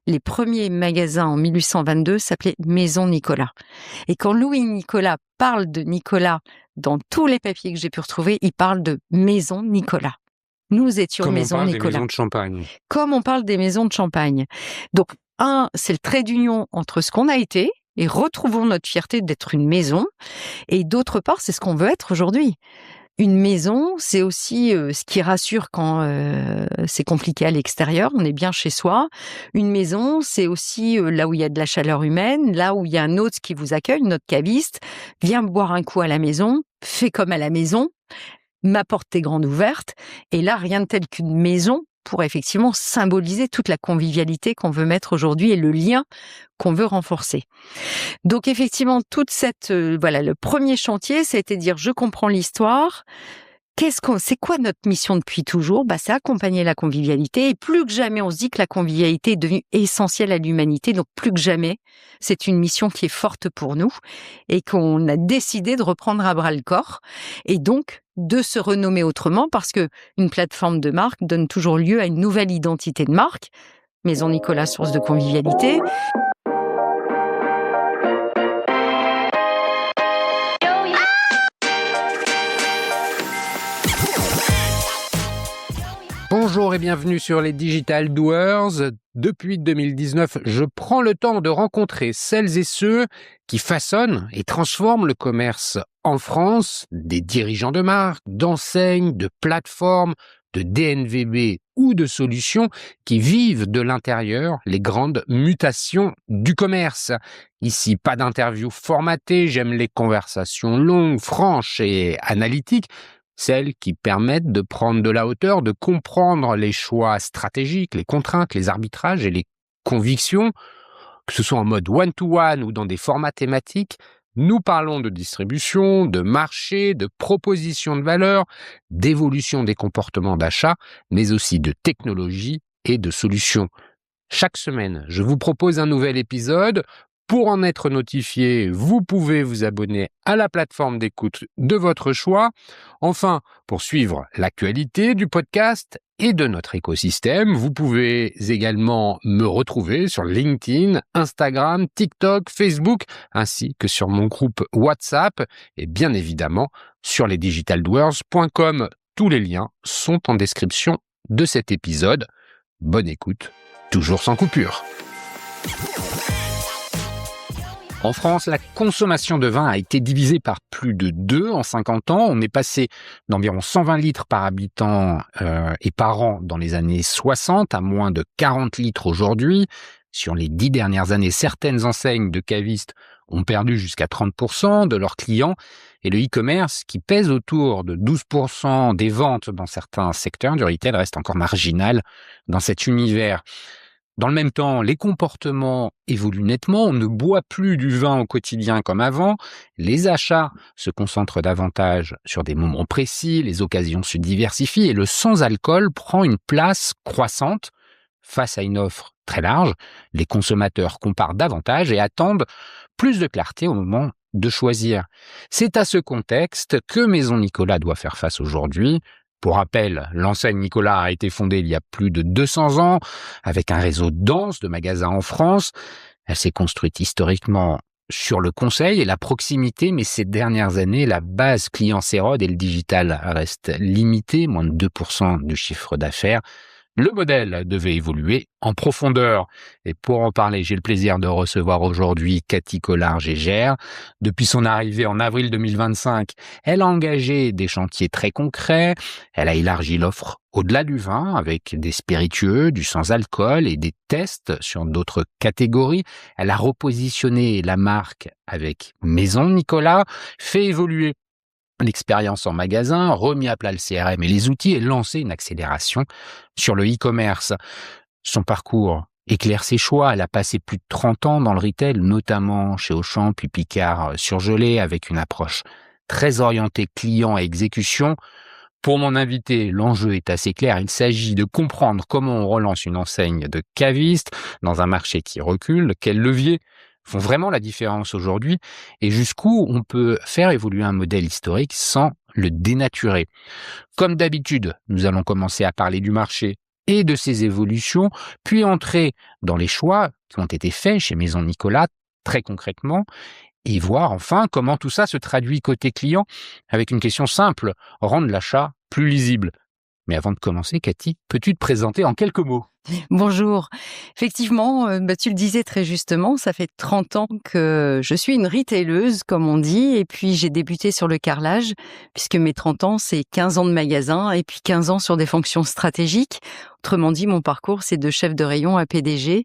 les premiers magasins en 1822 s'appelaient Maison Nicolas. Et quand Louis Nicolas parle de Nicolas dans tous les papiers que j'ai pu retrouver, il parle de Maison Nicolas. Nous étions Comme Maison on parle Nicolas. des maisons de champagne. Comme on parle des maisons de champagne. Donc, c'est le trait d'union entre ce qu'on a été et retrouvons notre fierté d'être une maison. Et d'autre part, c'est ce qu'on veut être aujourd'hui. Une maison, c'est aussi ce qui rassure quand c'est compliqué à l'extérieur, on est bien chez soi. Une maison, c'est aussi là où il y a de la chaleur humaine, là où il y a un hôte qui vous accueille, notre caviste, vient boire un coup à la maison, fait comme à la maison, m'apporte tes grandes ouvertes. Et là, rien de tel qu'une maison pour effectivement symboliser toute la convivialité qu'on veut mettre aujourd'hui et le lien qu'on veut renforcer. Donc effectivement, toute cette le premier chantier, c'était de dire je comprends l'histoire. C'est quoi notre mission depuis toujours ? C'est accompagner la convivialité et plus que jamais, on se dit que la convivialité est devenue essentielle à l'humanité. Donc plus que jamais, c'est une mission qui est forte pour nous et qu'on a décidé de reprendre à bras le corps et donc de se renommer autrement parce que une plateforme de marque donne toujours lieu à une nouvelle identité de marque. Maison Nicolas, source de convivialité. Bonjour et bienvenue sur les Digital Doers. Depuis 2019, je prends le temps de rencontrer celles et ceux qui façonnent et transforment le commerce en France, des dirigeants de marques, d'enseignes, de plateformes, de DNVB ou de solutions qui vivent de l'intérieur les grandes mutations du commerce. Ici, pas d'interview formatée, j'aime les conversations longues, franches et analytiques, celles qui permettent de prendre de la hauteur, de comprendre les choix stratégiques, les contraintes, les arbitrages et les convictions, que ce soit en mode one-to-one ou dans des formats thématiques. Nous parlons de distribution, de marché, de proposition de valeur, d'évolution des comportements d'achat, mais aussi de technologie et de solutions. Chaque semaine, je vous propose un nouvel épisode. Pour en être notifié, vous pouvez vous abonner à la plateforme d'écoute de votre choix. Enfin, pour suivre l'actualité du podcast et de notre écosystème, vous pouvez également me retrouver sur LinkedIn, Instagram, TikTok, Facebook, ainsi que sur mon groupe WhatsApp et bien évidemment sur lesdigitaldoers.com. Tous les liens sont en description de cet épisode. Bonne écoute, toujours sans coupure. En France, la consommation de vin a été divisée par plus de 2 en 50 ans. On est passé d'environ 120 litres par habitant et par an dans les années 60 à moins de 40 litres aujourd'hui. Sur les 10 dernières années, certaines enseignes de cavistes ont perdu jusqu'à 30% de leurs clients. Et le e-commerce, qui pèse autour de 12% des ventes dans certains secteurs du retail, reste encore marginal dans cet univers. Dans le même temps, les comportements évoluent nettement. On ne boit plus du vin au quotidien comme avant. Les achats se concentrent davantage sur des moments précis, les occasions se diversifient et le sans-alcool prend une place croissante. Face à une offre très large, les consommateurs comparent davantage et attendent plus de clarté au moment de choisir. C'est à ce contexte que Maison Nicolas doit faire face aujourd'hui. Pour rappel, l'enseigne Nicolas a été fondée il y a plus de 200 ans, avec un réseau dense de magasins en France. Elle s'est construite historiquement sur le conseil et la proximité, mais ces dernières années, la base client s'érode et le digital reste limité, moins de 2% du chiffre d'affaires. Le modèle devait évoluer en profondeur. Et pour en parler, j'ai le plaisir de recevoir aujourd'hui Cathy Collard-Gégère. Depuis son arrivée en avril 2025, elle a engagé des chantiers très concrets. Elle a élargi l'offre au-delà du vin avec des spiritueux, du sans-alcool et des tests sur d'autres catégories. Elle a repositionné la marque avec Maison Nicolas, fait évoluer l'expérience en magasin, remis à plat le CRM et les outils et lancé une accélération sur le e-commerce. Son parcours éclaire ses choix. Elle a passé plus de 30 ans dans le retail, notamment chez Auchan puis Picard surgelé, avec une approche très orientée client et exécution. Pour mon invité, l'enjeu est assez clair. Il s'agit de comprendre comment on relance une enseigne de caviste dans un marché qui recule, quels leviers font vraiment la différence aujourd'hui et jusqu'où on peut faire évoluer un modèle historique sans le dénaturer. Comme d'habitude, nous allons commencer à parler du marché et de ses évolutions, puis entrer dans les choix qui ont été faits chez Maison Nicolas, très concrètement, et voir enfin comment tout ça se traduit côté client avec une question simple, rendre l'achat plus lisible. Mais avant de commencer, Cathy, peux-tu te présenter en quelques mots ? Bonjour. Effectivement, tu le disais très justement, ça fait 30 ans que je suis une retaileuse, comme on dit, et puis j'ai débuté sur le carrelage, puisque mes 30 ans, c'est 15 ans de magasin et puis 15 ans sur des fonctions stratégiques. Autrement dit, mon parcours, c'est de chef de rayon à PDG.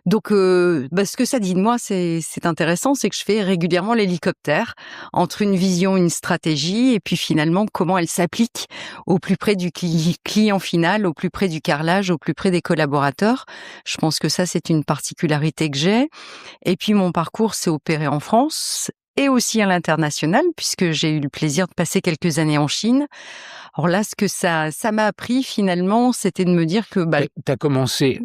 Donc, ce que ça dit de moi, c'est intéressant, c'est que je fais régulièrement l'hélicoptère entre une vision, une stratégie, et puis finalement, comment elle s'applique au plus près du client final, au plus près du carrelage, au plus près des collaborateurs. Je pense que ça, c'est une particularité que j'ai. Et puis, mon parcours s'est opéré en France et aussi à l'international, puisque j'ai eu le plaisir de passer quelques années en Chine. Alors là, ce que ça m'a appris finalement, c'était de me dire que T'as commencé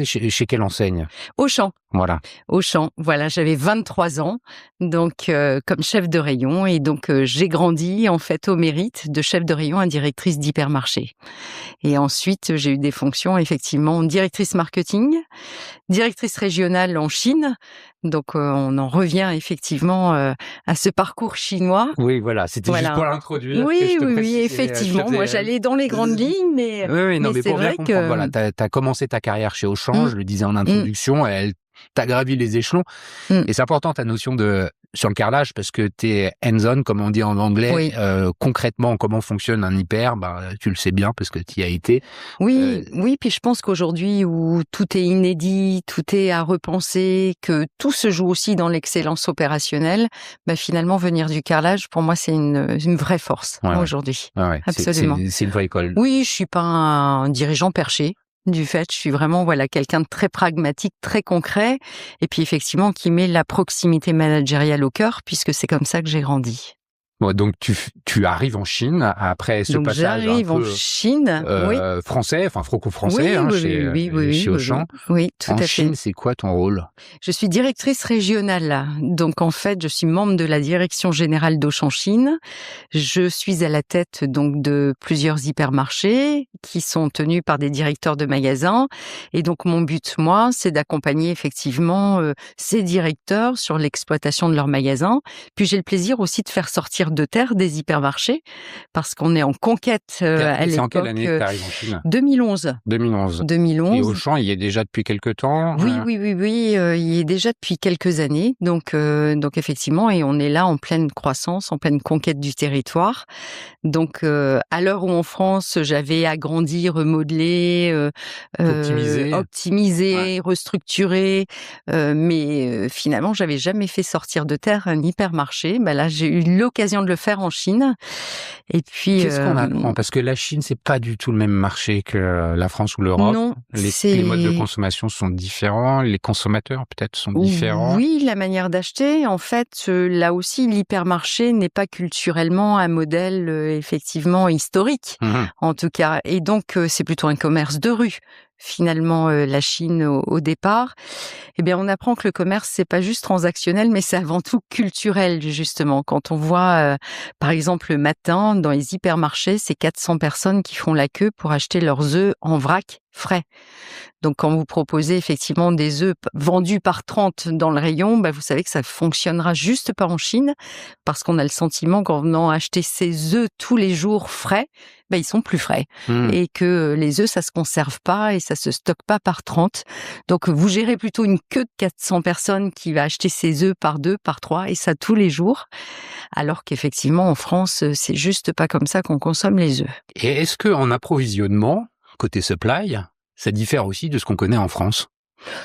chez quelle enseigne ? Auchan. Voilà. Auchan, voilà, j'avais 23 ans, donc comme chef de rayon, et donc j'ai grandi en fait au mérite de chef de rayon à directrice d'hypermarché. Et ensuite, j'ai eu des fonctions effectivement directrice marketing, directrice régionale en Chine. Donc on en revient effectivement à ce parcours chinois. Oui, voilà, c'était juste pour l'introduire. Oui, effectivement. Moi, j'allais dans les grandes lignes, mais mais c'est pour bien vrai comprendre, que voilà, t'as commencé ta carrière chez Auchan, je le disais en introduction, t'as gravi les échelons. Et c'est important ta notion sur le carrelage parce que t'es hands-on, comme on dit en anglais. Oui. Concrètement, comment fonctionne un hyper, tu le sais bien parce que tu y as été. Oui, puis je pense qu'aujourd'hui où tout est inédit, tout est à repenser, que tout se joue aussi dans l'excellence opérationnelle, finalement venir du carrelage, pour moi, c'est une vraie force aujourd'hui. Ouais. Absolument. C'est une vraie école. Oui, je suis pas un dirigeant perché. Du fait, je suis vraiment quelqu'un de très pragmatique, très concret, et puis effectivement qui met la proximité managériale au cœur, puisque c'est comme ça que j'ai grandi. Bon, donc tu arrives en Chine après ce passage j'arrive un peu en Chine, français, enfin franco-français, chez Auchan. Oui, tout à fait. En Chine, c'est quoi ton rôle ? Je suis directrice régionale. Donc en fait, je suis membre de la direction générale d'Auchan Chine. Je suis à la tête donc de plusieurs hypermarchés qui sont tenus par des directeurs de magasins. Et donc mon but, moi, c'est d'accompagner effectivement ces directeurs sur l'exploitation de leurs magasins. Puis j'ai le plaisir aussi de faire sortir de terre des hypermarchés parce qu'on est en conquête à l'époque. C'est en quelle année que tu arrives en Chine ? 2011. 2011. Et Auchan, il y est déjà depuis quelques temps ? Oui, il y est déjà depuis quelques années. Donc effectivement, et on est là en pleine croissance, en pleine conquête du territoire. Donc à l'heure où en France, j'avais agrandi, remodelé, optimisé, restructuré, mais finalement, j'avais jamais fait sortir de terre un hypermarché. Là, j'ai eu l'occasion de le faire en Chine. Et puis qu'est-ce qu'on apprend ? Parce que la Chine, c'est pas du tout le même marché que la France ou l'Europe. Non, les modes de consommation sont différents, les consommateurs peut-être sont différents. Oui, la manière d'acheter, en fait, là aussi, l'hypermarché n'est pas culturellement un modèle effectivement historique, en tout cas. Et donc, c'est plutôt un commerce de rue. Finalement, la Chine au départ, on apprend que le commerce, c'est pas juste transactionnel, mais c'est avant tout culturel, justement. Quand on voit, par exemple, le matin, dans les hypermarchés, c'est 400 personnes qui font la queue pour acheter leurs œufs en vrac frais. Donc, quand vous proposez effectivement des œufs vendus par 30 dans le rayon, vous savez que ça fonctionnera juste pas en Chine, parce qu'on a le sentiment qu'en venant acheter ces œufs tous les jours frais, ils sont plus frais. Et que les œufs, ça se conserve pas et ça se stocke pas par 30. Donc, vous gérez plutôt une queue de 400 personnes qui va acheter ces œufs par 2, par 3, et ça tous les jours. Alors qu'effectivement, en France, c'est juste pas comme ça qu'on consomme les œufs. Et est-ce qu'en approvisionnement, côté supply, ça diffère aussi de ce qu'on connaît en France ?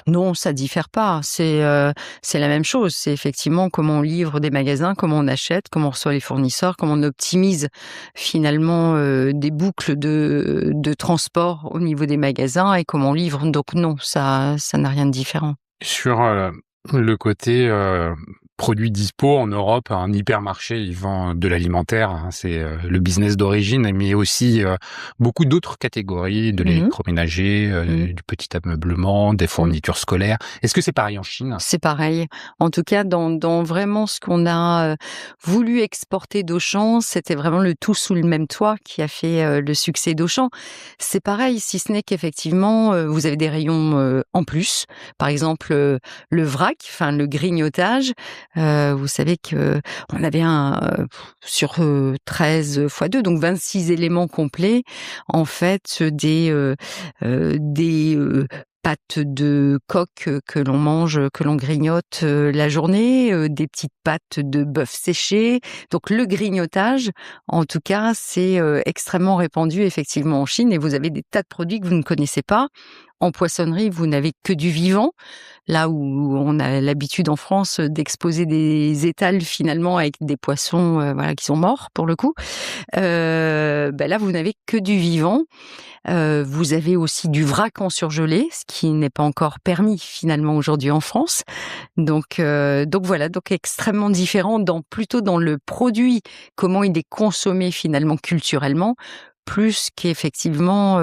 Non, ça diffère pas. C'est la même chose. C'est effectivement comment on livre des magasins, comment on achète, comment on reçoit les fournisseurs, comment on optimise finalement des boucles de transport au niveau des magasins et comment on livre. Donc non, ça n'a rien de différent. Sur le côté produits dispo en Europe. Un hypermarché, il vend de l'alimentaire, hein, c'est le business d'origine, mais aussi beaucoup d'autres catégories, de l'électroménager, du petit ameublement, des fournitures scolaires. Est-ce que c'est pareil en Chine? C'est pareil. En tout cas, dans vraiment ce qu'on a voulu exporter d'Auchan, c'était vraiment le tout sous le même toit qui a fait le succès d'Auchan. C'est pareil, si ce n'est qu'effectivement, vous avez des rayons en plus. Par exemple, le vrac, enfin le grignotage. Vous savez que on avait sur 13 x 2, donc 26 éléments complets. En fait, des pâtes de coq que l'on mange, que l'on grignote la journée, des petites pâtes de bœuf séché. Donc le grignotage, en tout cas, c'est extrêmement répandu effectivement en Chine, et vous avez des tas de produits que vous ne connaissez pas. En poissonnerie, vous n'avez que du vivant, là où on a l'habitude en France d'exposer des étals finalement avec des poissons voilà, qui sont morts pour le coup. Là, vous n'avez que du vivant. Vous avez aussi du vrac en surgelé, ce qui n'est pas encore permis finalement aujourd'hui en France. Donc voilà, donc extrêmement différent plutôt dans le produit, comment il est consommé finalement culturellement, plus qu'effectivement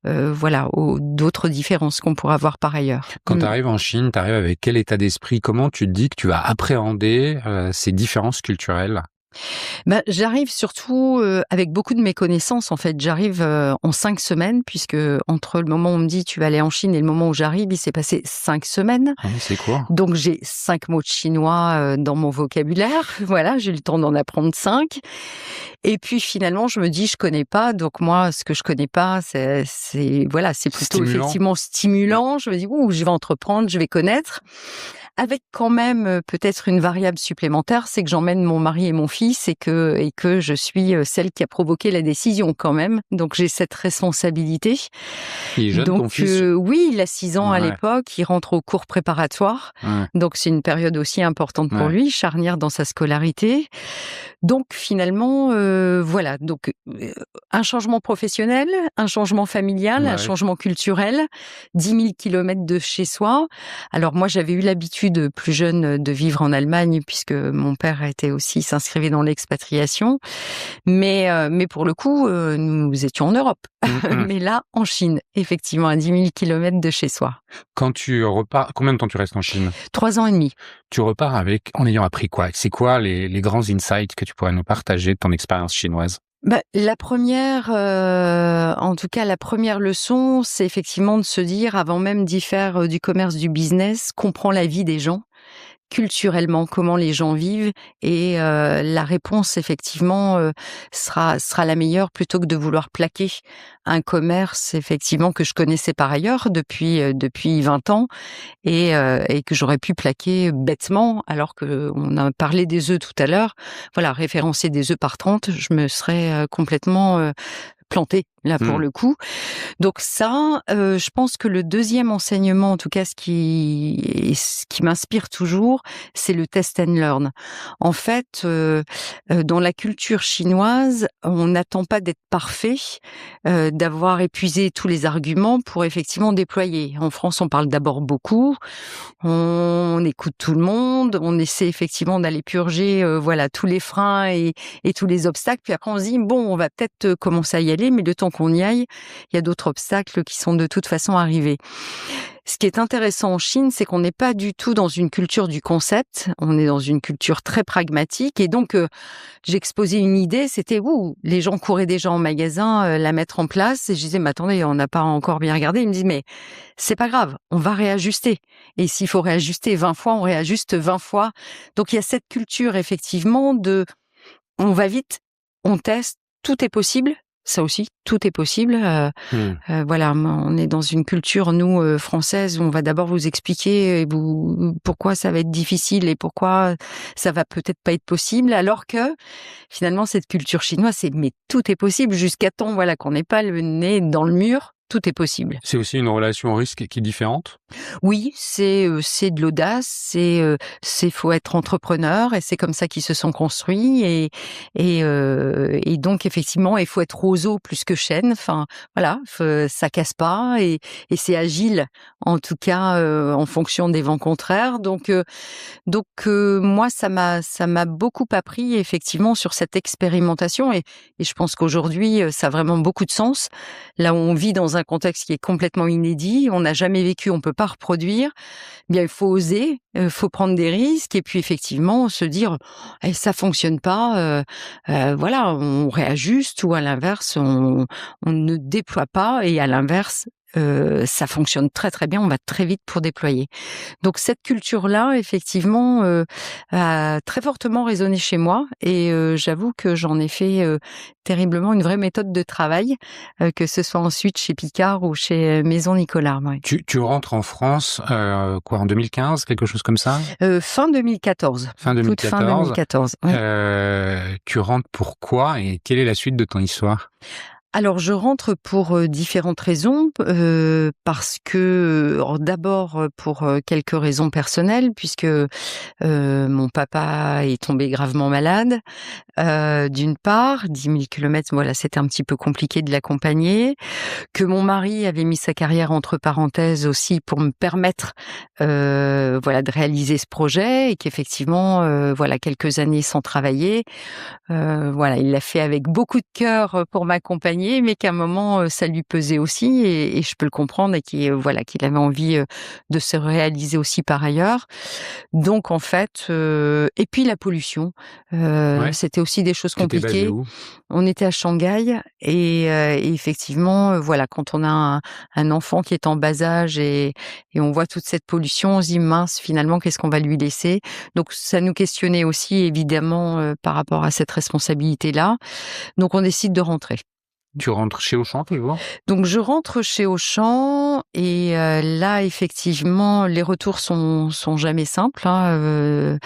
voilà, d'autres différences qu'on pourrait avoir par ailleurs. Quand tu arrives en Chine, tu arrives avec quel état d'esprit? Comment tu te dis que tu vas appréhender ces différences culturelles? J'arrive surtout avec beaucoup de méconnaissance en fait. J'arrive en 5 semaines, puisque entre le moment où on me dit tu vas aller en Chine et le moment où j'arrive, il s'est passé 5 semaines. Ah, c'est court. Donc j'ai 5 mots de chinois dans mon vocabulaire. Voilà, j'ai eu le temps d'en apprendre 5. Et puis finalement, je me dis je connais pas. Donc moi, ce que je connais pas, c'est plutôt effectivement stimulant. Je me dis je vais entreprendre, je vais connaître. Avec quand même peut-être une variable supplémentaire, c'est que j'emmène mon mari et mon fils et que je suis celle qui a provoqué la décision quand même. Donc j'ai cette responsabilité. Il est jeune, ton fils? Oui, il a 6 ans à l'époque, il rentre au cours préparatoire. Ouais. Donc c'est une période aussi importante pour lui, charnière dans sa scolarité. Donc finalement, voilà, donc un changement professionnel, un changement familial, un changement culturel, 10 000 kilomètres de chez soi. Alors moi, j'avais eu l'habitude plus jeune de vivre en Allemagne, puisque mon père s'inscrivait dans l'expatriation. Mais pour le coup, nous étions en Europe. Mais là, en Chine, effectivement, à 10 000 kilomètres de chez soi. Quand tu repars, combien de temps tu restes en Chine? 3 ans et demi. Tu repars en ayant appris quoi? C'est quoi les grands insights que tu pourrais nous partager de ton expérience chinoise? La première, en tout cas, la première leçon, c'est effectivement de se dire, avant même d'y faire du commerce, du business, comprends la vie des gens, culturellement, comment les gens vivent, et la réponse, effectivement, sera la meilleure, plutôt que de vouloir plaquer un commerce, effectivement, que je connaissais par ailleurs depuis 20 ans, et que j'aurais pu plaquer bêtement, alors qu'on a parlé des œufs tout à l'heure. Voilà, référencer des œufs par 30, je me serais complètement plantée, là, pour le coup. Donc ça, je pense que le deuxième enseignement, en tout cas ce qui m'inspire toujours, c'est le test and learn. En fait, dans la culture chinoise, on n'attend pas d'être parfait, d'avoir épuisé tous les arguments pour effectivement déployer. En France, on parle d'abord beaucoup, on écoute tout le monde, on essaie effectivement d'aller purger voilà, tous les freins et tous les obstacles, puis après on se dit on va peut-être commencer à y aller, mais le temps qu'on y aille, il y a d'autres obstacles qui sont de toute façon arrivés. Ce qui est intéressant en Chine, c'est qu'on n'est pas du tout dans une culture du concept, on est dans une culture très pragmatique, et donc j'exposais une idée, c'était les gens couraient déjà en magasin la mettre en place, et je disais mais attendez, on n'a pas encore bien regardé. Ils me disent mais c'est pas grave, on va réajuster, et s'il faut réajuster 20 fois, on réajuste 20 fois. Donc il y a cette culture effectivement on va vite, on teste, tout est possible. Ça aussi, tout est possible. Voilà, on est dans une culture, nous, française, où on va d'abord vous expliquer pourquoi ça va être difficile et pourquoi ça va peut-être pas être possible, alors que finalement, cette culture chinoise, c'est mais tout est possible, jusqu'à temps, voilà, qu'on n'ait pas le nez dans le mur Tout est possible. C'est aussi une relation au risque qui est différente? Oui, c'est de l'audace, faut être entrepreneur et c'est comme ça qu'ils se sont construits et donc effectivement, il faut être roseau plus que chêne. Enfin, voilà, ça casse pas et c'est agile, en tout cas, en fonction des vents contraires. Donc moi, ça m'a beaucoup appris effectivement sur cette expérimentation et je pense qu'aujourd'hui, ça a vraiment beaucoup de sens. Là où on vit dans un contexte qui est complètement inédit, on n'a jamais vécu, on peut pas reproduire. Bien, il faut oser, faut prendre des risques et puis effectivement se dire: «Eh, ça fonctionne pas», voilà, on réajuste ou à l'inverse, on ne déploie pas et à l'inverse, ça fonctionne très, très bien, on va très vite pour déployer. Donc cette culture-là, effectivement, a très fortement résonné chez moi et j'avoue que j'en ai fait, terriblement une vraie méthode de travail, que ce soit ensuite chez Picard ou chez Maison Nicolas, ouais. Tu rentres en France, quoi, en 2015, quelque chose comme ça? Fin 2014, Fin toute fin 2014. 2014, ouais. Tu rentres pourquoi et quelle est la suite de ton histoire? Alors je rentre pour, différentes raisons, parce que, alors d'abord, pour, quelques raisons personnelles puisque, mon papa est tombé gravement malade. D'une part, 10 000 kilomètres, voilà, c'était un petit peu compliqué de l'accompagner. Que mon mari avait mis sa carrière entre parenthèses aussi pour me permettre, voilà, de réaliser ce projet et qu'effectivement, voilà, quelques années sans travailler, voilà, il l'a fait avec beaucoup de cœur, pour m'accompagner, mais qu'à un moment, ça lui pesait aussi et je peux le comprendre et voilà, qu'il avait envie, de se réaliser aussi par ailleurs. Donc en fait, et puis la pollution, Ouais, c'était aussi des choses tu étais basée compliquées. où? On était à Shanghai et effectivement, voilà, quand on a un enfant qui est en bas âge et on voit toute cette pollution, on se dit: «Mince, finalement, qu'est-ce qu'on va lui laisser?» Donc ça nous questionnait aussi évidemment, par rapport à cette responsabilité-là. Donc on décide de rentrer. Tu rentres chez Auchan toujours? Donc je rentre chez Auchan et là effectivement les retours sont jamais simples, hein,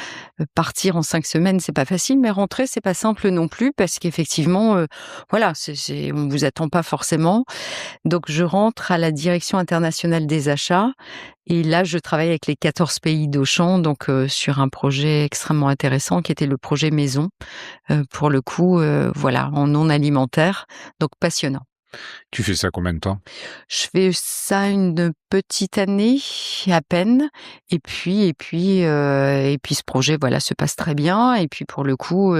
partir en 5 semaines, c'est pas facile, mais rentrer, c'est pas simple non plus parce qu'effectivement, voilà, on vous attend pas forcément. Donc je rentre à la direction internationale des achats et là je travaille avec les 14 pays d'Auchan donc sur un projet extrêmement intéressant qui était le projet maison, pour le coup, voilà, en non alimentaire, donc passionnant. Tu fais ça combien de temps? Je fais ça une petite année à peine et puis ce projet, voilà, se passe très bien et puis pour le coup,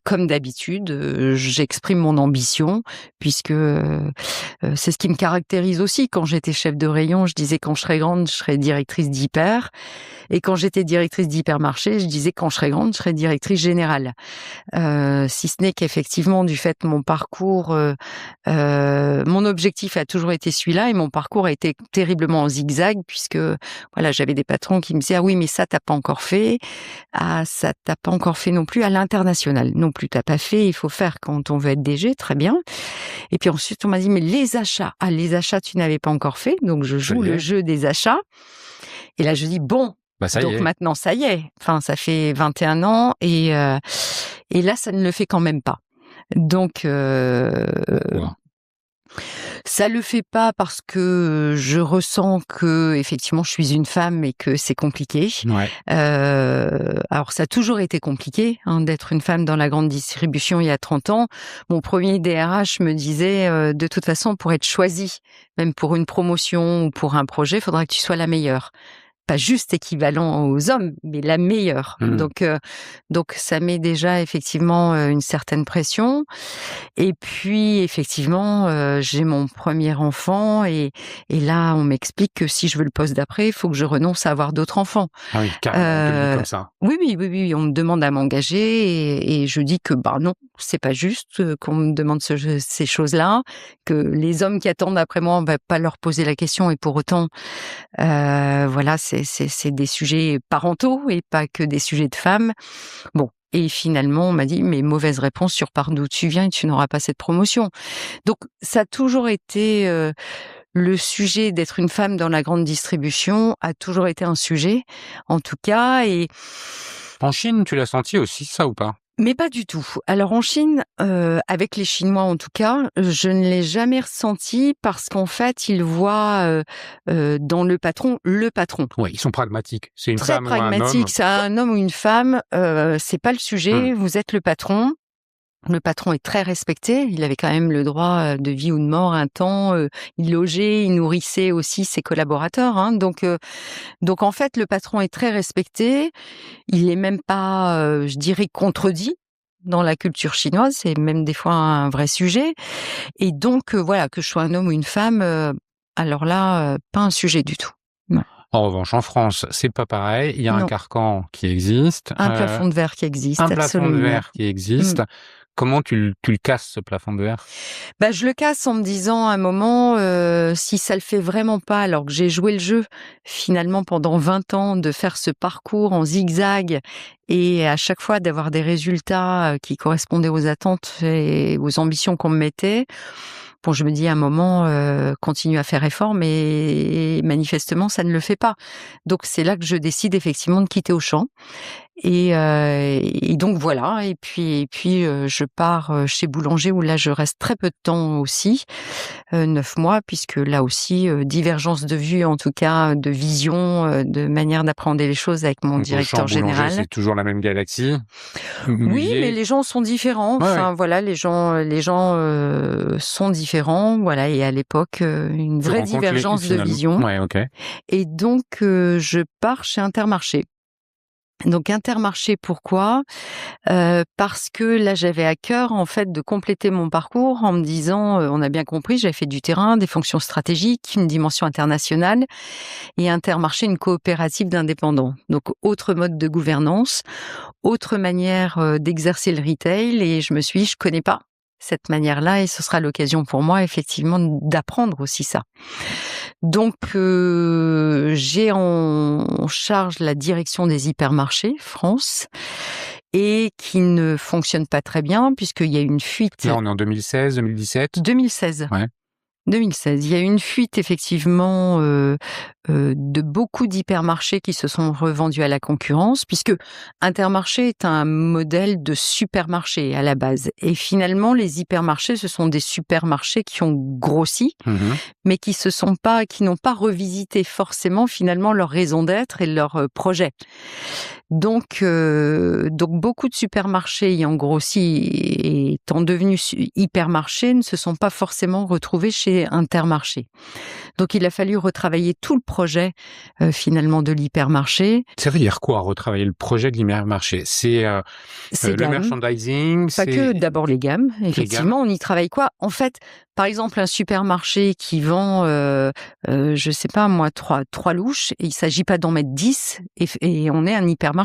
comme d'habitude, j'exprime mon ambition puisque, c'est ce qui me caractérise aussi. Quand j'étais chef de rayon, je disais: «Quand je serai grande, je serai directrice d'hyper» et quand j'étais directrice d'hypermarché, je disais: «Quand je serai grande, je serai directrice générale». Si ce n'est qu'effectivement du fait de mon parcours, mon objectif a toujours été celui-là et mon parcours a été terriblement en zigzag puisque, voilà, j'avais des patrons qui me disaient: «Ah oui, mais ça, tu pas encore fait. Ah, ça, tu pas encore fait non plus à l'international. Non plus, tu pas fait, il faut faire quand on veut être DG, très bien». Et puis ensuite, on m'a dit: «Mais les achats, ah les achats, tu n'avais pas encore fait». Donc je Ça joue y le est, jeu des achats et là je dis: «Bon, bah, ça y donc est. maintenant ça y est». Enfin, ça fait 21 ans et là, ça ne le fait quand même pas. Donc Pourquoi? ça le fait pas parce que je ressens que effectivement je suis une femme et que c'est compliqué. Ouais. Alors ça a toujours été compliqué, hein, d'être une femme dans la grande distribution il y a 30 ans. Mon premier DRH me disait, «De toute façon, pour être choisie, même pour une promotion ou pour un projet, il faudra que tu sois la meilleure». Pas juste équivalent aux hommes, mais la meilleure. Mmh. Donc ça met déjà effectivement, une certaine pression et puis effectivement, j'ai mon premier enfant et là, on m'explique que si je veux le poste d'après, il faut que je renonce à avoir d'autres enfants. Ah oui, carrément, on te le dit comme ça. Oui, oui, oui, oui, on me demande à m'engager et je dis que, bah, non, c'est pas juste, qu'on me demande ces choses-là, que les hommes qui attendent après moi, on va pas leur poser la question et pour autant, voilà, c'est des sujets parentaux et pas que des sujets de femmes. Bon et finalement, on m'a dit: «Mais mauvaise réponse sur par d'où tu viens et tu n'auras pas cette promotion». Donc ça a toujours été, le sujet d'être une femme dans la grande distribution a toujours été un sujet, en tout cas et En Chine, tu l'as senti aussi ça ou pas? Mais pas du tout. Alors en Chine, avec les Chinois en tout cas, je ne l'ai jamais ressenti parce qu'en fait, ils voient, dans le patron. Oui, ils sont pragmatiques. C'est une Très femme ou un homme. pragmatique, c'est un homme ou une femme, c'est pas le sujet, Mmh. vous êtes le patron. Le patron est très respecté, il avait quand même le droit, de vie ou de mort un temps, il logeait, il nourrissait aussi ses collaborateurs, hein, donc en fait, le patron est très respecté. Il est même pas, je dirais, contredit dans la culture chinoise, c'est même des fois un vrai sujet et donc voilà, que je sois un homme ou une femme, alors là, pas un sujet du tout. Non. En revanche, en France, c'est pas pareil. Il y a un Non, carcan qui existe, un plafond de verre qui existe, un plafond de absolument. verre qui existe. Comment tu le casses, ce plafond de verre? Bah, je le casse en me disant à un moment, si ça le fait vraiment pas, alors que j'ai joué le jeu finalement pendant 20 ans, de faire ce parcours en zigzag et à chaque fois d'avoir des résultats, qui correspondaient aux attentes et aux ambitions qu'on me mettait. Bon, je me dis à un moment, continue à faire effort, mais manifestement ça ne le fait pas. Donc c'est là que je décide effectivement de quitter Auchan. Et donc voilà, et puis, je pars, chez Boulanger où là je reste très peu de temps aussi, 9 mois puisque là aussi, divergence de vue, en tout cas de vision, de manière d'appréhender les choses avec mon Donc Auchan, directeur Boulanger, général. c'est toujours la même galaxie. Oui, mais Musée. les gens sont différents, Ouais, ouais. enfin voilà, les gens, sont différents, voilà et à l'époque, une Tu vraie rencontres les divergence de finalement. vision Ouais, OK. et donc je pars chez Intermarché. Donc Intermarché, pourquoi? Parce que là, j'avais à cœur, en fait, de compléter mon parcours en me disant, on a bien compris, j'avais fait du terrain, des fonctions stratégiques, une dimension internationale et Intermarché, une coopérative d'indépendants. Donc autre mode de gouvernance, autre manière, d'exercer le retail et je me suis dit: «Je connais pas cette manière-là et ce sera l'occasion pour moi effectivement d'apprendre aussi ça». Donc j'ai en charge la direction des hypermarchés France et qui ne fonctionne pas très bien puisqu'il y a une fuite. Là, on est en 2016, 2017. 2016. Ouais. 2016. Il y a eu une fuite effectivement de beaucoup d'hypermarchés qui se sont revendus à la concurrence, puisque Intermarché est un modèle de supermarché à la base. Et finalement, les hypermarchés, ce sont des supermarchés qui ont grossi, Mmh. mais qui n'ont pas revisité forcément finalement leur raison d'être et leur projet. Donc beaucoup de supermarchés ayant grossi et étant devenus hypermarchés ne se sont pas forcément retrouvés chez Intermarché. Donc il a fallu retravailler tout le projet finalement de l'hypermarché. Ça veut dire quoi, retravailler le projet de l'hypermarché? C'est, Ces le gammes, merchandising, pas que, c'est d'abord les gammes. les gammes? Effectivement, on y travaille quoi? En fait, par exemple, un supermarché qui vend, je sais pas moi, trois louches, et il s'agit pas d'en mettre 10 et on est un hypermarché.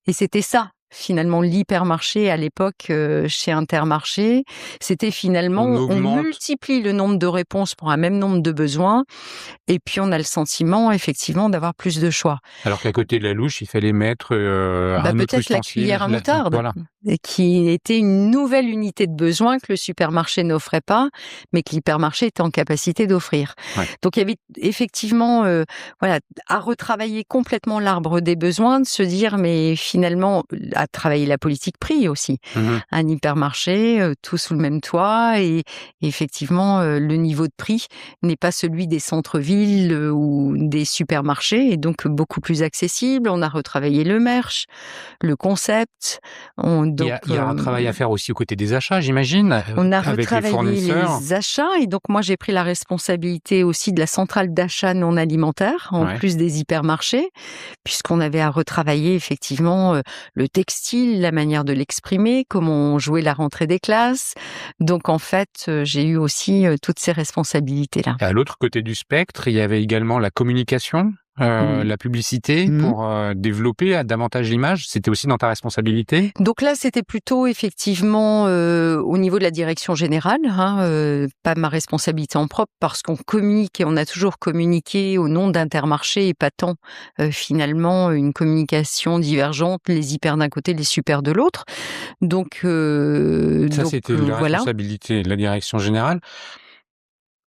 Et c'était ça, finalement, l'hypermarché à l'époque, chez Intermarché. C'était finalement, On on augmente. multiplie le nombre de réponses pour un même nombre de besoins et puis on a le sentiment, effectivement, d'avoir plus de choix. Alors qu'à côté de la louche, il fallait mettre, Bah, un autre peut-être la ustensile. cuillère à moutarde, Voilà. et qui était une nouvelle unité de besoin que le supermarché n'offrait pas, mais que l'hypermarché était en capacité d'offrir. Ouais. Donc il y avait effectivement, voilà, à retravailler complètement l'arbre des besoins, de se dire mais finalement à travailler la politique prix aussi. Mmh. Un hypermarché, tout sous le même toit et effectivement, le niveau de prix n'est pas celui des centres-villes, ou des supermarchés et donc beaucoup plus accessible. On a retravaillé le merch, le concept. Il y a un travail à faire aussi aux côtés des achats, j'imagine, On a avec les retravaillé fournisseurs. les achats et donc moi j'ai pris la responsabilité aussi de la centrale d'achat non alimentaire, en Ouais. plus des hypermarchés, puisqu'on avait à retravailler effectivement le textile, la manière de l'exprimer, comment on jouait la rentrée des classes. Donc en fait, j'ai eu aussi toutes ces responsabilités-là. Et à l'autre côté du spectre, il y avait également la communication, la publicité Mmh. pour, développer davantage l'image. C'était aussi dans ta responsabilité? Donc là, c'était plutôt effectivement, au niveau de la direction générale, hein, pas ma responsabilité en propre parce qu'on communique et on a toujours communiqué au nom d'Intermarché et pas tant, finalement, une communication divergente, les hyper d'un côté, les super de l'autre. Donc Ça, c'était la voilà, responsabilité de la direction générale.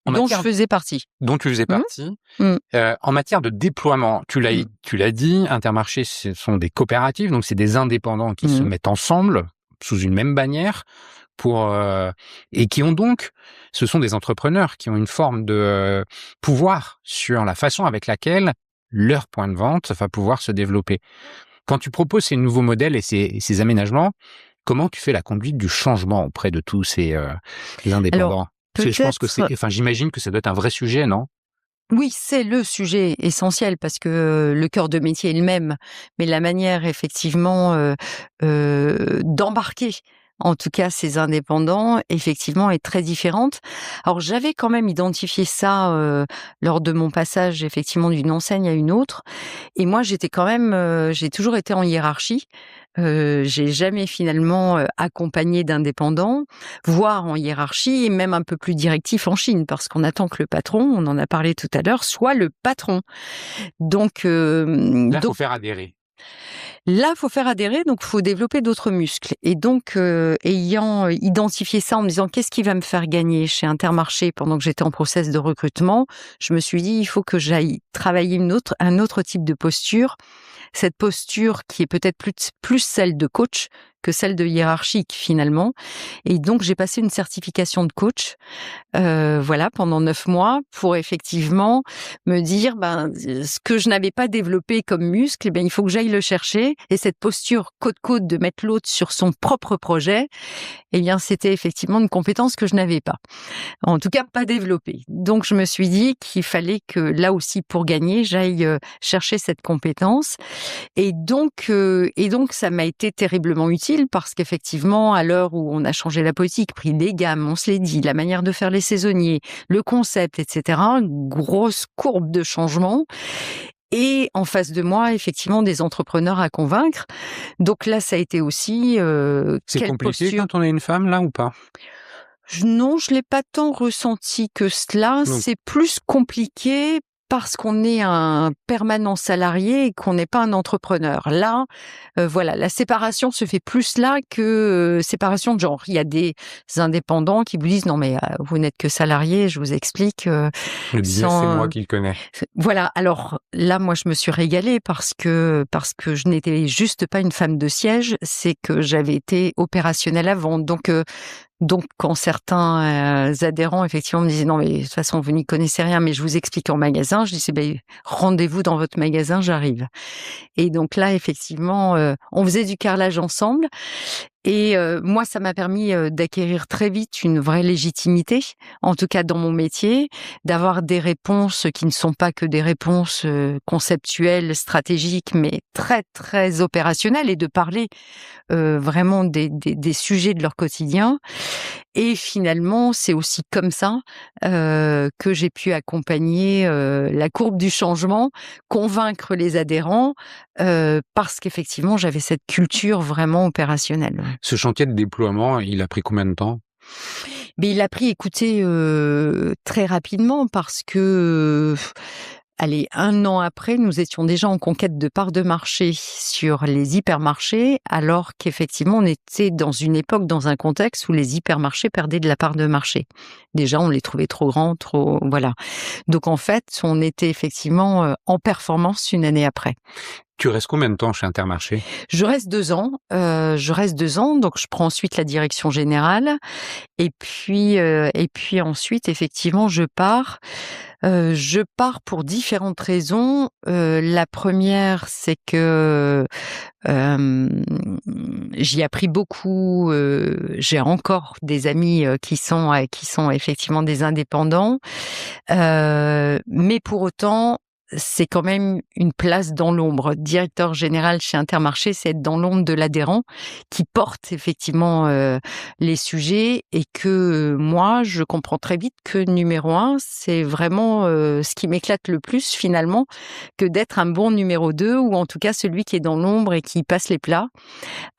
En dont je matière faisais partie. dont tu faisais Mmh. partie, Mmh. en matière de déploiement, tu l'as Mmh. dit, Intermarché, ce sont des coopératives, donc c'est des indépendants qui se Mmh. mettent ensemble sous une même bannière et qui ont donc, ce sont des entrepreneurs qui ont une forme de pouvoir sur la façon avec laquelle leur point de vente va pouvoir se développer. Quand tu proposes ces nouveaux modèles et ces aménagements, comment tu fais la conduite du changement auprès de tous ces indépendants? Alors, Parce que je pense que peut-être, j'imagine que ça doit être un vrai sujet, non? oui, c'est le sujet essentiel parce que le cœur de métier est le même, mais la manière effectivement d'embarquer, en tout cas ces indépendants, effectivement, est très différente. Alors j'avais quand même identifié ça lors de mon passage effectivement d'une enseigne à une autre, et moi j'étais quand même, j'ai toujours été en hiérarchie. J'ai jamais finalement accompagné d'indépendants, voire en hiérarchie et même un peu plus directif en Chine, parce qu'on attend que le patron, on en a parlé tout à l'heure, soit le patron. Donc, Là, faut faire adhérer. là, faut faire adhérer, donc faut développer d'autres muscles. Et donc, ayant identifié ça en me disant qu'est-ce qui va me faire gagner chez Intermarché pendant que j'étais en process de recrutement, je me suis dit il faut que j'aille travailler un autre type de posture. Cette posture qui est peut-être plus celle de coach que celle de hiérarchique finalement. Et donc j'ai passé une certification de coach, voilà, pendant 9 mois pour effectivement me dire, ce que je n'avais pas développé comme muscle, il faut que j'aille le chercher. Et cette posture côte-côte de mettre l'autre sur son propre projet, c'était effectivement une compétence que je n'avais pas. En tout cas, pas développée. Donc je me suis dit qu'il fallait que là aussi, pour gagner, j'aille chercher cette compétence. Et donc ça m'a été terriblement utile parce qu'effectivement, à l'heure où on a changé la politique, pris les gammes, on se l'est dit, la manière de faire les saisonniers, le concept, etc., grosse courbe de changement. Et en face de moi, effectivement, des entrepreneurs à convaincre. Donc là, ça a été aussi C'est quelle compliqué posture. quand on est une femme, là, ou pas? Non, je l'ai pas tant ressenti que cela. Donc, C'est plus compliqué parce qu'on est un permanent salarié et qu'on n'est pas un entrepreneur. Là, voilà, la séparation se fait plus là que séparation de genre. Il y a des indépendants qui vous disent non mais vous n'êtes que salarié, je vous explique. le business, c'est moi Sans qui le connais. Voilà, alors là, moi, je me suis régalée parce que je n'étais juste pas une femme de siège, c'est que j'avais été opérationnelle avant. Donc, quand certains adhérents, effectivement, me disaient non, mais de toute façon, vous n'y connaissez rien, mais je vous explique en magasin, je disais rendez-vous dans votre magasin, j'arrive. Et donc là, effectivement, on faisait du carrelage ensemble. Et moi, ça m'a permis d'acquérir très vite une vraie légitimité, en tout cas dans mon métier, d'avoir des réponses qui ne sont pas que des réponses conceptuelles, stratégiques, mais très, très opérationnelles, et de parler vraiment des sujets de leur quotidien. Et finalement, c'est aussi comme ça que j'ai pu accompagner la courbe du changement, convaincre les adhérents, parce qu'effectivement, j'avais cette culture vraiment opérationnelle. Ce chantier de déploiement, il a pris combien de temps? Mais il a pris, écoutez, très rapidement parce que, allez, 1 an après, nous étions déjà en conquête de parts de marché sur les hypermarchés, alors qu'effectivement, on était dans une époque, dans un contexte où les hypermarchés perdaient de la part de marché. Déjà, on les trouvait trop grands, voilà. Donc en fait, on était effectivement en performance 1 année après. Tu restes combien de temps chez Intermarché? Je reste 2 ans, donc je prends ensuite la direction générale. Et puis ensuite, effectivement, je pars. Je pars pour différentes raisons. La première, c'est que j'y ai appris beaucoup. J'ai encore des amis qui sont effectivement des indépendants, mais pour autant, c'est quand même une place dans l'ombre. Directeur général chez Intermarché, c'est être dans l'ombre de l'adhérent qui porte effectivement les sujets, et que moi, je comprends très vite que numéro 1, c'est vraiment ce qui m'éclate le plus finalement, que d'être un bon numéro 2, ou en tout cas celui qui est dans l'ombre et qui passe les plats.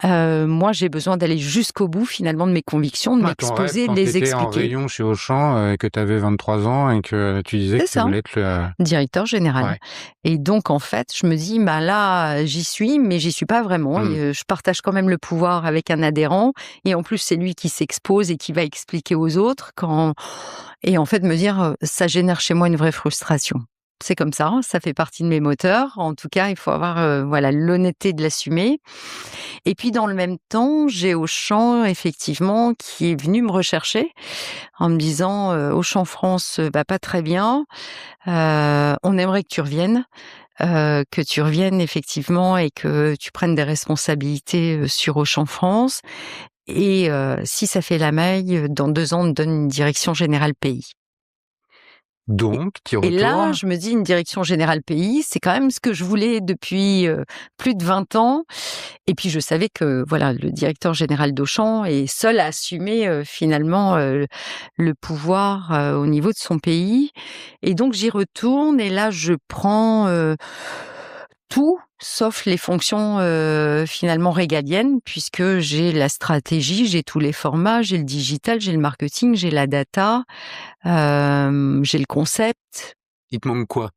Moi, j'ai besoin d'aller jusqu'au bout finalement de mes convictions, de Ton rêve, m'exposer, de quand les t'étais en expliquer. rayon chez Auchan, que t'avais 23 ans et que tu disais C'est que tu ça. voulais être Directeur général. Ouais. Et donc, en fait, je me dis, là, j'y suis, mais j'y suis pas vraiment. Mmh. Et, je partage quand même le pouvoir avec un adhérent. Et en plus, c'est lui qui s'expose et qui va expliquer aux autres. Et en fait, me dire, ça génère chez moi une vraie frustration. c'est comme ça, ça fait partie de mes moteurs. En tout cas, il faut avoir voilà l'honnêteté de l'assumer. Et puis dans le même temps, j'ai Auchan effectivement qui est venu me rechercher en me disant Auchan France va pas très bien, on aimerait que tu reviennes. Que tu reviennes effectivement et que tu prennes des responsabilités sur Auchan France. Et si ça fait la maille, dans 2 ans, on te donne une direction générale pays. Donc, tu Et là, retournes. je me dis une direction générale pays, c'est quand même ce que je voulais depuis plus de 20 ans. Et puis je savais que voilà, le directeur général d'Auchan est seul à assumer finalement le pouvoir au niveau de son pays. Et donc j'y retourne et là je prends tout sauf les fonctions finalement régaliennes, puisque j'ai la stratégie, j'ai tous les formats, j'ai le digital, j'ai le marketing, j'ai la data, j'ai le concept. Il te manque quoi?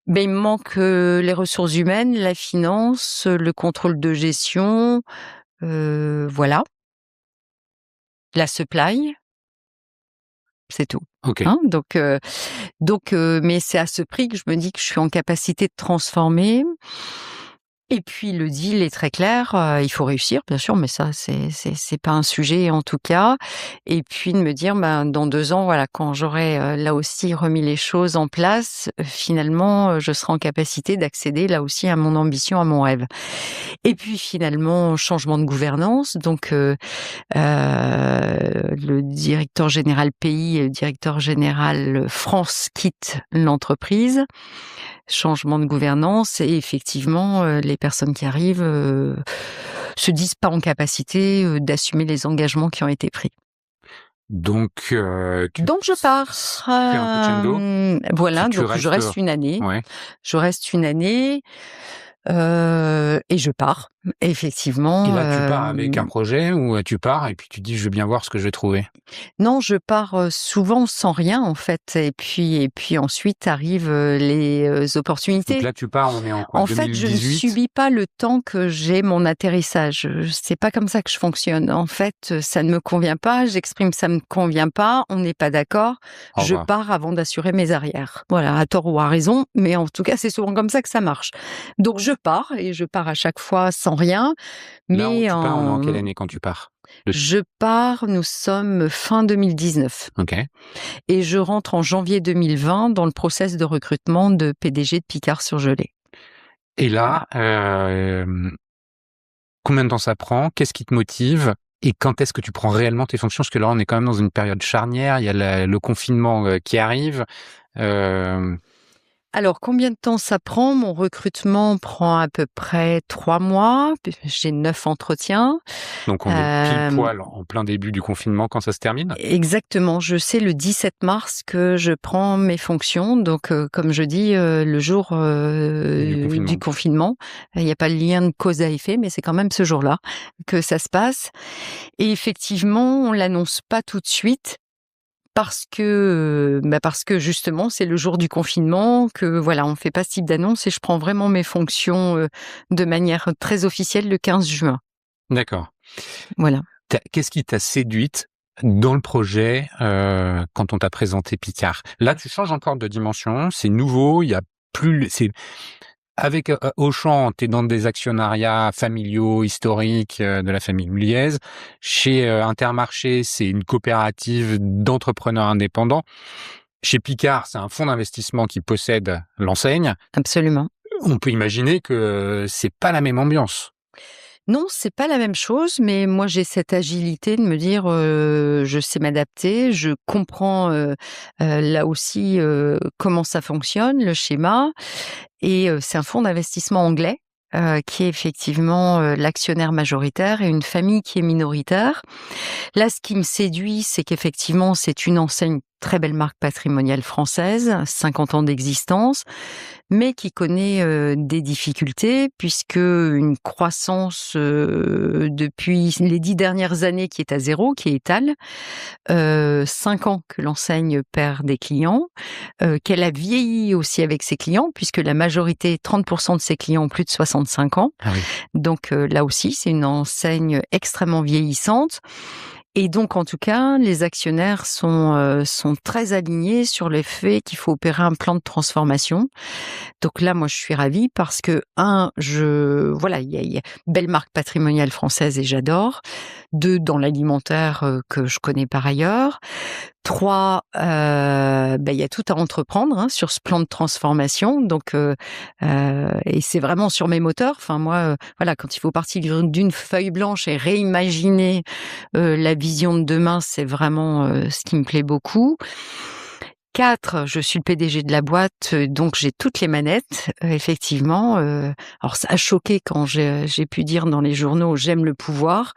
Ben, il me manque les ressources humaines, la finance, le contrôle de gestion, voilà. La supply, c'est tout. Ok. Hein, donc mais c'est à ce prix que je me dis que je suis en capacité de transformer. Et puis le deal est très clair, il faut réussir bien sûr, mais ça c'est pas un sujet en tout cas. Et puis de me dire, ben, dans 2 ans, voilà, quand j'aurai, là aussi remis les choses en place, finalement, je serai en capacité d'accéder là aussi à mon ambition, à mon rêve. Et puis finalement, changement de gouvernance, donc le directeur général pays et le directeur général France quittent l'entreprise. Changement de gouvernance et effectivement, les personnes qui arrivent se disent pas en capacité d'assumer les engagements qui ont été pris. Donc, Donc je pars. tu fais un crescendo. Voilà, Tu donc je restes. reste une année. Ouais. Je reste une année et je pars. Effectivement. Et là, tu pars avec un projet ou tu pars et puis tu dis je veux bien voir ce que je vais trouver. Non, je pars souvent sans rien en fait, et puis ensuite arrivent les opportunités. Donc là, tu pars, on est en quoi? En fait, je ne 2018? subis pas le temps que j'ai mon atterrissage. C'est pas comme ça que je fonctionne. En fait, ça ne me convient pas, j'exprime ça me convient pas, on n'est pas d'accord, Au je revoir. pars avant d'assurer mes arrières. Voilà, à tort ou à raison, mais en tout cas, c'est souvent comme ça que ça marche. Donc je pars et je pars à chaque fois sans rien, Là où mais tu pars, on est en quelle année quand tu pars? je pars, nous sommes fin 2019 Ok. et je rentre en janvier 2020 dans le process de recrutement de PDG de Picard Surgelé. Et là, combien de temps ça prend? Qu'est-ce qui te motive? Et quand est-ce que tu prends réellement tes fonctions? Parce que là, on est quand même dans une période charnière. Il y a le confinement qui arrive. Alors, combien de temps ça prend? Mon recrutement prend à peu près 3 mois. J'ai 9 entretiens. Donc, on est pile Euh, poil en plein début du confinement quand ça se termine. Exactement. Je sais le 17 mars que je prends mes fonctions. Donc, comme je dis, le jour du confinement. Il n'y a pas le lien de cause à effet, mais c'est quand même ce jour-là que ça se passe. Et effectivement, on l'annonce pas tout de suite. Parce que justement, c'est le jour du confinement, que voilà, on fait pas ce type d'annonce et je prends vraiment mes fonctions de manière très officielle le 15 juin. D'accord. Voilà. Qu'est-ce qui t'a séduite dans le projet quand on t'a présenté Picard? Là, tu changes encore de dimension, c'est nouveau, il y a plus... Avec Auchan, tu es dans des actionnariats familiaux, historiques de la famille Mulliez. Chez Intermarché, c'est une coopérative d'entrepreneurs indépendants. Chez Picard, c'est un fonds d'investissement qui possède l'enseigne. Absolument. On peut imaginer que c'est pas la même ambiance. Non, c'est pas la même chose, mais moi j'ai cette agilité de me dire je sais m'adapter, je comprends là aussi comment ça fonctionne, le schéma, et c'est un fonds d'investissement anglais qui est effectivement l'actionnaire majoritaire et une famille qui est minoritaire. Là, ce qui me séduit, c'est qu'effectivement, c'est une enseigne très belle marque patrimoniale française, 50 ans d'existence, mais qui connaît des difficultés puisque une croissance depuis les 10 dernières années qui est à 0, qui est étale, 5 ans que l'enseigne perd des clients, qu'elle a vieilli aussi avec ses clients puisque la majorité, 30% de ses clients ont plus de 65 ans. Ah oui. Donc là aussi, c'est une enseigne extrêmement vieillissante. Et donc, en tout cas, les actionnaires sont très alignés sur le fait qu'il faut opérer un plan de transformation. Donc là, moi, je suis ravie parce que, voilà, il y a belle marque patrimoniale française et j'adore. 2, dans l'alimentaire, que je connais par ailleurs. 3, il y a tout à entreprendre, hein, sur ce plan de transformation. Donc, et c'est vraiment sur mes moteurs. Enfin, moi, voilà, quand il faut partir d'une feuille blanche et réimaginer la vision de demain, c'est vraiment ce qui me plaît beaucoup. 4, je suis le PDG de la boîte, donc j'ai toutes les manettes, effectivement. Alors ça a choqué quand j'ai pu dire dans les journaux: «J'aime le pouvoir».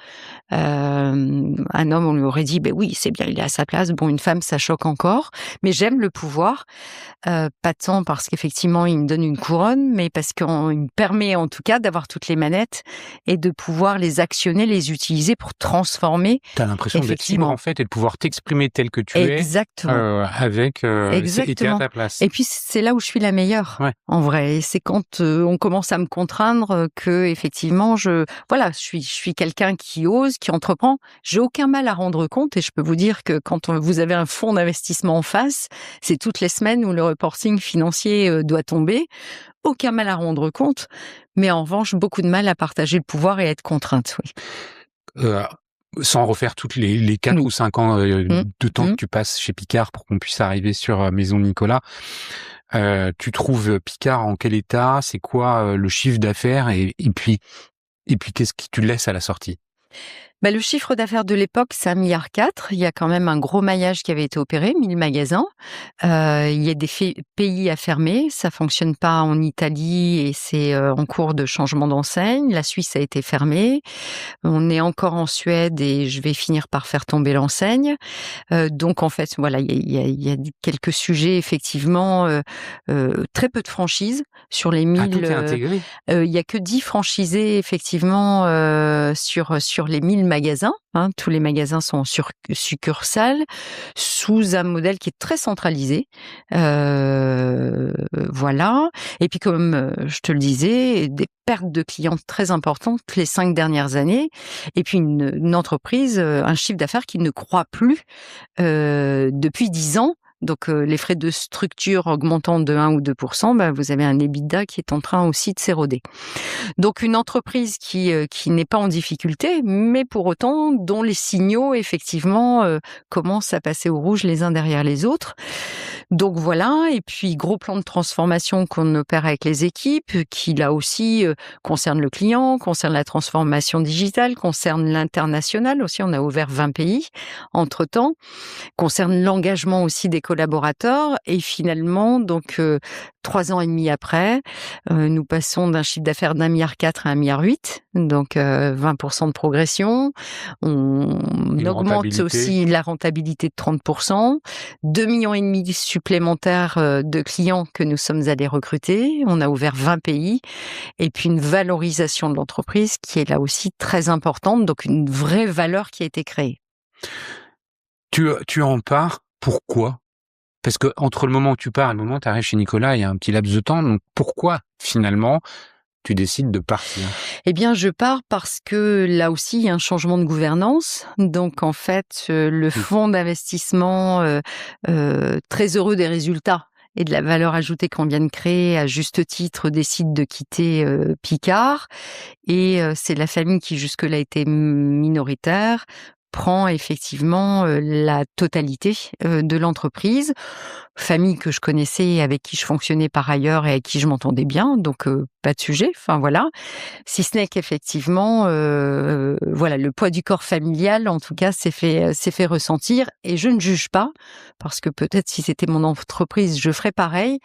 Un homme, on lui aurait dit: «Beh oui, c'est bien, il est à sa place». Bon, une femme, ça choque encore, mais j'aime le pouvoir. Pas tant parce qu'effectivement, il me donne une couronne, mais parce qu'il me permet en tout cas d'avoir toutes les manettes et de pouvoir les actionner, les utiliser pour transformer. T'as l'impression d'être libre, Effectivement. en fait, et de pouvoir t'exprimer tel que tu es, Exactement. avec, et t'es à Exactement. ta place. Et puis c'est là où je suis la meilleure, Ouais. en vrai. Et c'est quand on commence à me contraindre que effectivement je suis quelqu'un qui ose, qui entreprend. J'ai aucun mal à rendre compte et je peux vous dire que quand vous avez un fonds d'investissement en face, c'est toutes les semaines où le reporting financier doit tomber. Aucun mal à rendre compte, mais en revanche beaucoup de mal à partager le pouvoir et à être contrainte. Oui. Heu, Sans refaire toutes les 4 Oui. ou 5 ans, Mmh. de temps que Mmh. tu passes chez Picard pour qu'on puisse arriver sur, Maison Nicolas. Tu trouves Picard en quel état? C'est quoi, le chiffre d'affaires? Et puis qu'est-ce qui tu laisses à la sortie? Le chiffre d'affaires de l'époque, c'est 1,4 milliard. Il y a quand même un gros maillage qui avait été opéré, 1000 magasins. Il y a des pays à fermer, ça fonctionne pas en Italie et c'est en cours de changement d'enseigne. La Suisse a été fermée. On est encore en Suède et je vais finir par faire tomber l'enseigne. Donc en fait, voilà, il y a quelques sujets effectivement, très peu de franchises sur les Ah, tout 1000. est intégré? Il y a que 10 franchisés effectivement, sur les 1000 magasins, hein. Tous les magasins sont en succursales, sous un modèle qui est très centralisé. Voilà. Et puis comme, je te le disais, des pertes de clients très importantes les 5 dernières années et puis une entreprise, un chiffre d'affaires qui ne croît plus, depuis 10 ans. Donc, les frais de structure augmentant de 1 ou 2 vous avez un EBITDA qui est en train aussi de s'éroder. Donc une entreprise qui n'est pas en difficulté, mais pour autant dont les signaux effectivement, commencent à passer au rouge les uns derrière les autres. Donc voilà, et puis gros plan de transformation qu'on opère avec les équipes, qui là aussi, concerne le client, concerne la transformation digitale, concerne l'international aussi, on a ouvert 20 pays entre-temps, concerne l'engagement aussi des collaborateurs et finalement donc 3 ans et demi après, nous passons d'un chiffre d'affaires d'1,4 milliard à 1,8 milliard, donc 20% de progression. On Une augmente rentabilité? aussi la rentabilité de 30%, 2,5 millions supplémentaires de clients que nous sommes allés recruter. On a ouvert 20 pays et puis une valorisation de l'entreprise qui est là aussi très importante, donc une vraie valeur qui a été créée. Tu en pars, pourquoi? Parce que entre le moment où tu pars et le moment où tu arrives chez Nicolas, il y a un petit laps de temps, donc pourquoi finalement tu décides de partir? Eh bien, je pars parce que là aussi, il y a un changement de gouvernance. Donc, en fait, le fonds d'investissement, très heureux des résultats et de la valeur ajoutée qu'on vient de créer, à juste titre, décide de quitter Picard. Et c'est la famille qui jusque-là était minoritaire prend effectivement la totalité de l'entreprise. Famille que je connaissais et avec qui je fonctionnais par ailleurs et avec qui je m'entendais bien, donc pas de sujet, enfin voilà. Si ce n'est qu'effectivement, voilà, le poids du corps familial, en tout cas, s'est fait ressentir et je ne juge pas, parce que peut-être si c'était mon entreprise, je ferais pareil.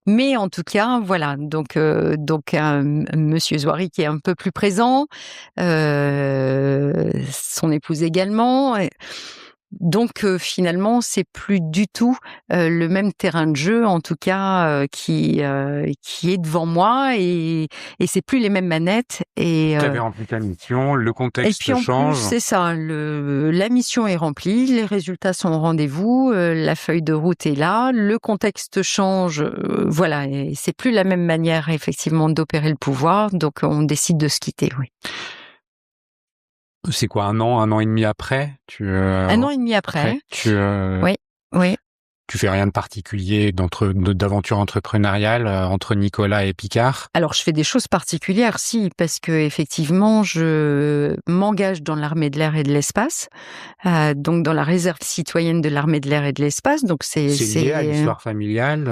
Mais en tout cas, voilà, donc monsieur Zouari qui est un peu plus présent, son épouse également. Donc finalement, c'est plus du tout le même terrain de jeu, en tout cas, qui est devant moi et c'est plus les mêmes manettes. Tu avais rempli ta mission, le Et contexte puis en plus, change. c'est ça, la mission est remplie, les résultats sont au rendez-vous, la feuille de route est là, le contexte change, voilà, et c'est plus la même manière effectivement d'opérer le pouvoir, donc on décide de se quitter, oui. C'est quoi, un an et demi après? 1 an et demi après. Oui, oui. Tu fais rien de particulier d'aventure entrepreneuriale entre Nicolas et Picard? Alors, je fais des choses particulières, si, parce que effectivement, je m'engage dans l'armée de l'air et de l'espace, donc dans la réserve citoyenne de l'armée de l'air et de l'espace. Donc C'est lié à l'histoire familiale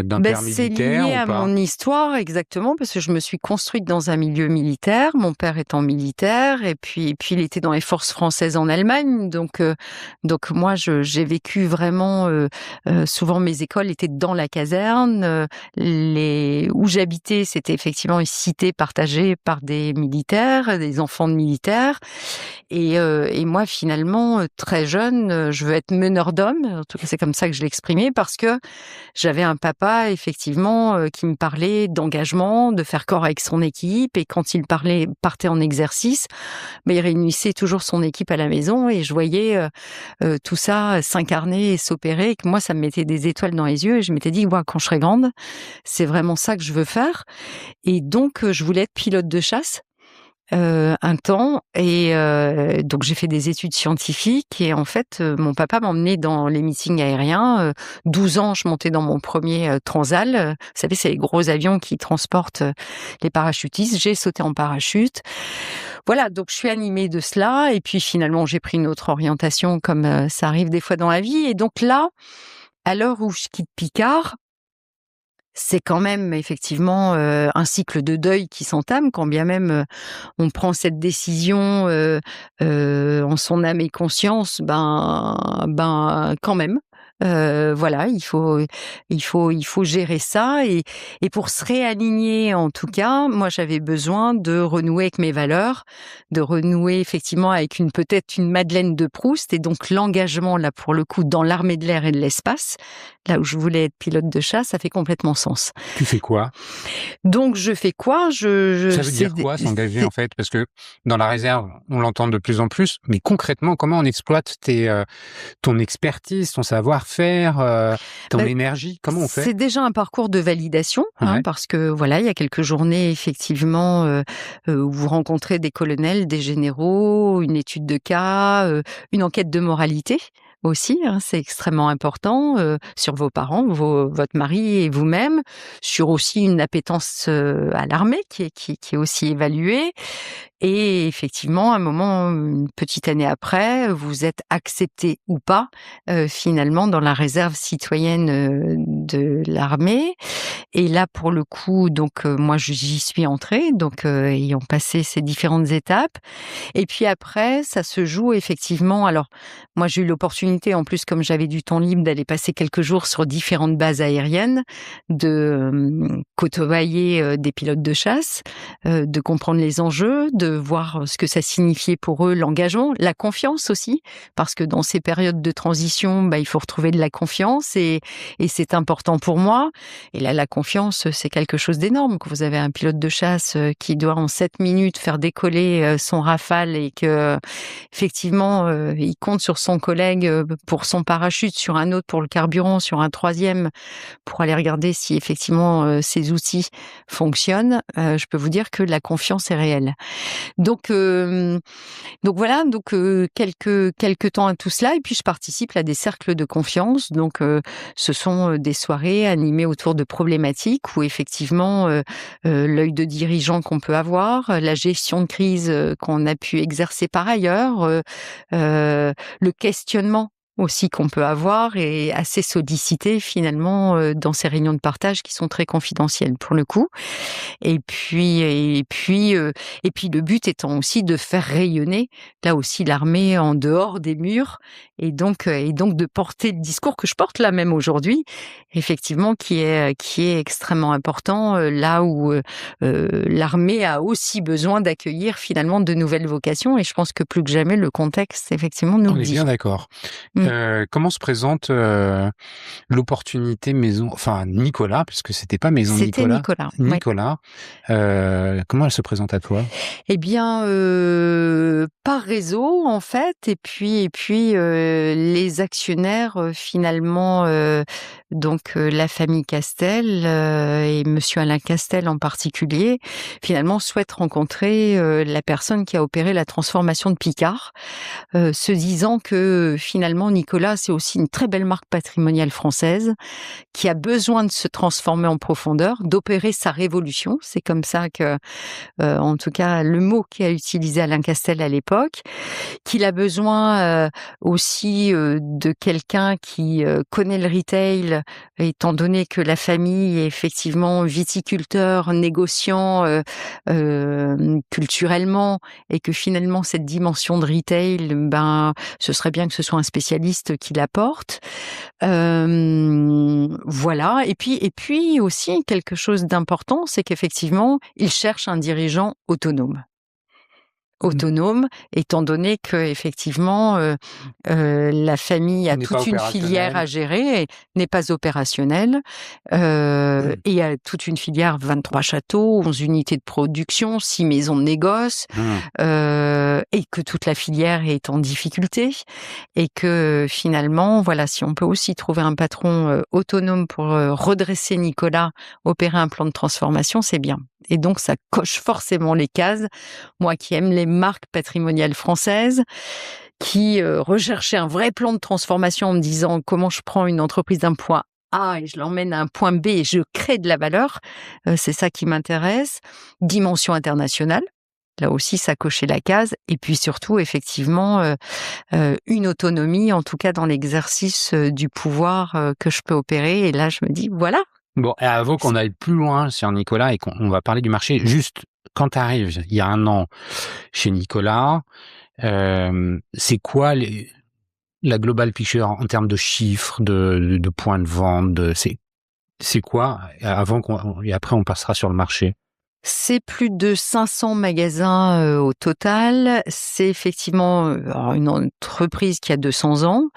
d'un père c'est militaire lié ou à pas? mon histoire, exactement, parce que je me suis construite dans un milieu militaire. Mon père étant militaire, et puis il était dans les forces françaises en Allemagne. Donc moi, j'ai vécu vraiment. Souvent, mes écoles étaient dans la caserne. Où j'habitais, c'était effectivement une cité partagée par des militaires, des enfants de militaires. Et moi, finalement, très jeune, je veux être meneur d'hommes. En tout cas, c'est comme ça que je l'exprimais, parce que j'avais un papa, effectivement, qui me parlait d'engagement, de faire corps avec son équipe. Et quand il partait en exercice, il réunissait toujours son équipe à la maison, et je voyais tout ça s'incarner et s'opérer. Et que moi, ça me mettait des étoiles dans les yeux, et je m'étais dit, quand je serai grande, c'est vraiment ça que je veux faire. Et donc, je voulais être pilote de chasse. Un temps, et donc j'ai fait des études scientifiques, et en fait, mon papa m'emmenait dans les meetings aériens. 12 ans, je montais dans mon premier Transal. Vous savez, c'est les gros avions qui transportent les parachutistes. J'ai sauté en parachute. Voilà, donc je suis animée de cela, et puis finalement, j'ai pris une autre orientation, comme ça arrive des fois dans la vie. Et donc là, à l'heure où je quitte Picard, c'est quand même effectivement un cycle de deuil qui s'entame, quand bien même on prend cette décision en son âme et conscience, quand même. Voilà, il faut gérer ça, et pour se réaligner, en tout cas, moi j'avais besoin de renouer avec mes valeurs, de renouer effectivement avec peut-être une Madeleine de Proust, et donc l'engagement là pour le coup dans l'armée de l'air et de l'espace, là où je voulais être pilote de chasse, ça fait complètement sens. Tu fais quoi? Donc je fais quoi? Ça veut dire quoi, s'engager, en fait? Parce que dans la réserve, on l'entend de plus en plus, mais concrètement, comment on exploite ton expertise, ton savoir-faire, ton énergie? Comment on fait? C'est déjà un parcours de validation, Ouais. parce que voilà, il y a quelques journées effectivement où vous rencontrez des colonels, des généraux, une étude de cas, une enquête de moralité aussi, c'est extrêmement important, sur vos parents, votre mari et vous-même, sur aussi une appétence à l'armée qui est aussi évaluée. Et effectivement, à un moment, une petite année après, vous êtes accepté ou pas, finalement, dans la réserve citoyenne de l'armée. Et là, pour le coup, donc moi, j'y suis entrée, donc ayant passé ces différentes étapes. Et puis après, ça se joue effectivement. Alors, moi, j'ai eu l'opportunité, en plus, comme j'avais du temps libre, d'aller passer quelques jours sur différentes bases aériennes, de côtoyer des pilotes de chasse, de comprendre les enjeux, de voir ce que ça signifiait pour eux, l'engagement, la confiance aussi, parce que dans ces périodes de transition, il faut retrouver de la confiance, et c'est important pour moi. Et là, la confiance, c'est quelque chose d'énorme. Quand vous avez un pilote de chasse qui doit en 7 minutes faire décoller son Rafale, et que effectivement, il compte sur son collègue pour son parachute, sur un autre pour le carburant, sur un troisième pour aller regarder si effectivement ces outils fonctionnent, je peux vous dire que la confiance est réelle. Donc voilà, quelques temps à tout cela, et puis je participe à des cercles de confiance. Donc ce sont des soirées animées autour de problématiques où effectivement l'œil de dirigeant qu'on peut avoir, la gestion de crise qu'on a pu exercer par ailleurs, le questionnement aussi qu'on peut avoir, est assez sollicité finalement dans ces réunions de partage qui sont très confidentielles pour le coup. Et puis le but étant aussi de faire rayonner là aussi l'armée en dehors des murs, et donc de porter le discours que je porte là même aujourd'hui, effectivement, qui est extrêmement important là où l'armée a aussi besoin d'accueillir finalement de nouvelles vocations, et je pense que plus que jamais le contexte effectivement nous On le est dit. bien d'accord. Comment se présente l'opportunité maison, enfin Nicolas, puisque c'était pas maison C'était Nicolas. Nicolas, ouais. Nicolas, comment elle se présente à toi? Eh bien, par réseau en fait, et puis les actionnaires finalement, donc la famille Castel et Monsieur Alain Castel en particulier, finalement souhaitent rencontrer la personne qui a opéré la transformation de Picard, se disant que finalement Nicolas c'est aussi une très belle marque patrimoniale française qui a besoin de se transformer en profondeur, d'opérer sa révolution. C'est comme ça que en tout cas le mot qu'a utilisé Alain Castel à l'époque, qu'il a besoin aussi de quelqu'un qui connaît le retail, étant donné que la famille est effectivement viticulteur, négociant culturellement, et que finalement cette dimension de retail, ben, ce serait bien que ce soit un spécialiste qui l'apporte. Voilà. Et puis aussi quelque chose d'important, c'est qu'effectivement, il cherche un dirigeant autonome. Autonome, étant donné que effectivement la famille a N'est pas toute une filière à opérationnel. gérer et n'est pas opérationnelle, et a toute une filière, 23 châteaux, 11 unités de production, 6 maisons de négoce, et que toute la filière est en difficulté, et que finalement, voilà, si on peut aussi trouver un patron autonome pour redresser Nicolas, opérer un plan de transformation, c'est bien. Et donc ça coche forcément les cases. Moi qui aime les marques patrimoniales françaises, qui recherchais un vrai plan de transformation en me disant comment je prends une entreprise d'un point A et je l'emmène à un point B et je crée de la valeur, c'est ça qui m'intéresse. Dimension internationale, là aussi ça cochait la case, et puis surtout effectivement une autonomie, en tout cas dans l'exercice du pouvoir que je peux opérer, et là je me dis voilà. Bon, et avant qu'on aille plus loin sur Nicolas et qu'on va parler du marché, juste quand tu arrives il y a 1 an chez Nicolas, c'est quoi la global picture en termes de chiffres, de points de vente, c'est quoi avant et après on passera sur le marché? C'est plus de 500 magasins au total. C'est effectivement alors une entreprise qui a 200 ans,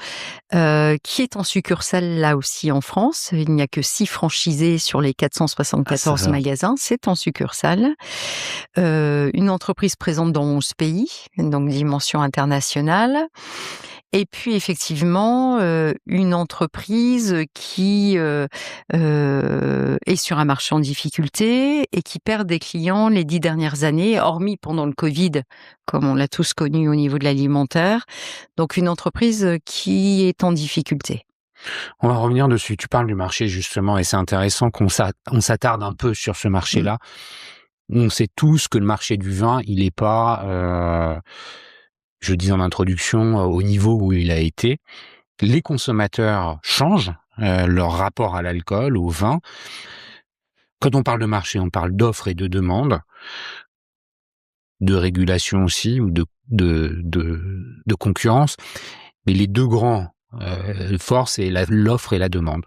qui est en succursale là aussi en France. Il n'y a que 6 franchisés sur les 474 magasins. C'est en succursale. Une entreprise présente dans 11 pays, donc dimension internationale. Et puis effectivement, une entreprise qui est sur un marché en difficulté et qui perd des clients les 10 dernières années, hormis pendant le Covid, comme on l'a tous connu au niveau de l'alimentaire. Donc une entreprise qui est en difficulté. On va revenir dessus. Tu parles du marché justement et c'est intéressant qu'on s'attarde un peu sur ce marché-là. On sait tous que le marché du vin, il est pas, je dis en introduction, au niveau où il a été. Les consommateurs changent leur rapport à l'alcool, au vin. Quand on parle de marché, on parle d'offres et de demandes, de régulation aussi, ou de concurrence. Mais les deux grands forces, c'est l'offre et la demande.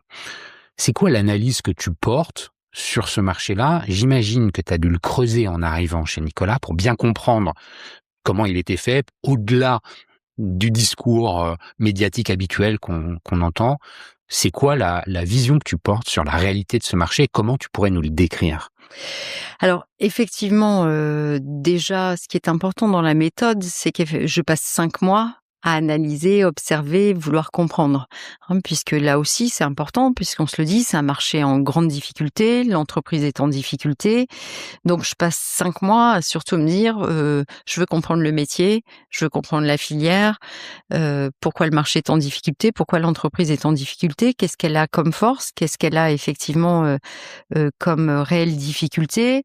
C'est quoi l'analyse que tu portes sur ce marché-là? J'imagine que tu as dû le creuser en arrivant chez Nicolas pour bien comprendre comment il était fait, au-delà du discours médiatique habituel qu'on entend. C'est quoi la vision que tu portes sur la réalité de ce marché et comment tu pourrais nous le décrire? Alors effectivement, déjà, ce qui est important dans la méthode, c'est que je passe 5 mois à analyser, observer, vouloir comprendre, hein, puisque là aussi c'est important, puisqu'on se le dit, c'est un marché en grande difficulté, l'entreprise est en difficulté. Donc je passe 5 mois à surtout me dire, je veux comprendre le métier, je veux comprendre la filière, pourquoi le marché est en difficulté, pourquoi l'entreprise est en difficulté, qu'est-ce qu'elle a comme force, qu'est-ce qu'elle a effectivement comme réelle difficulté,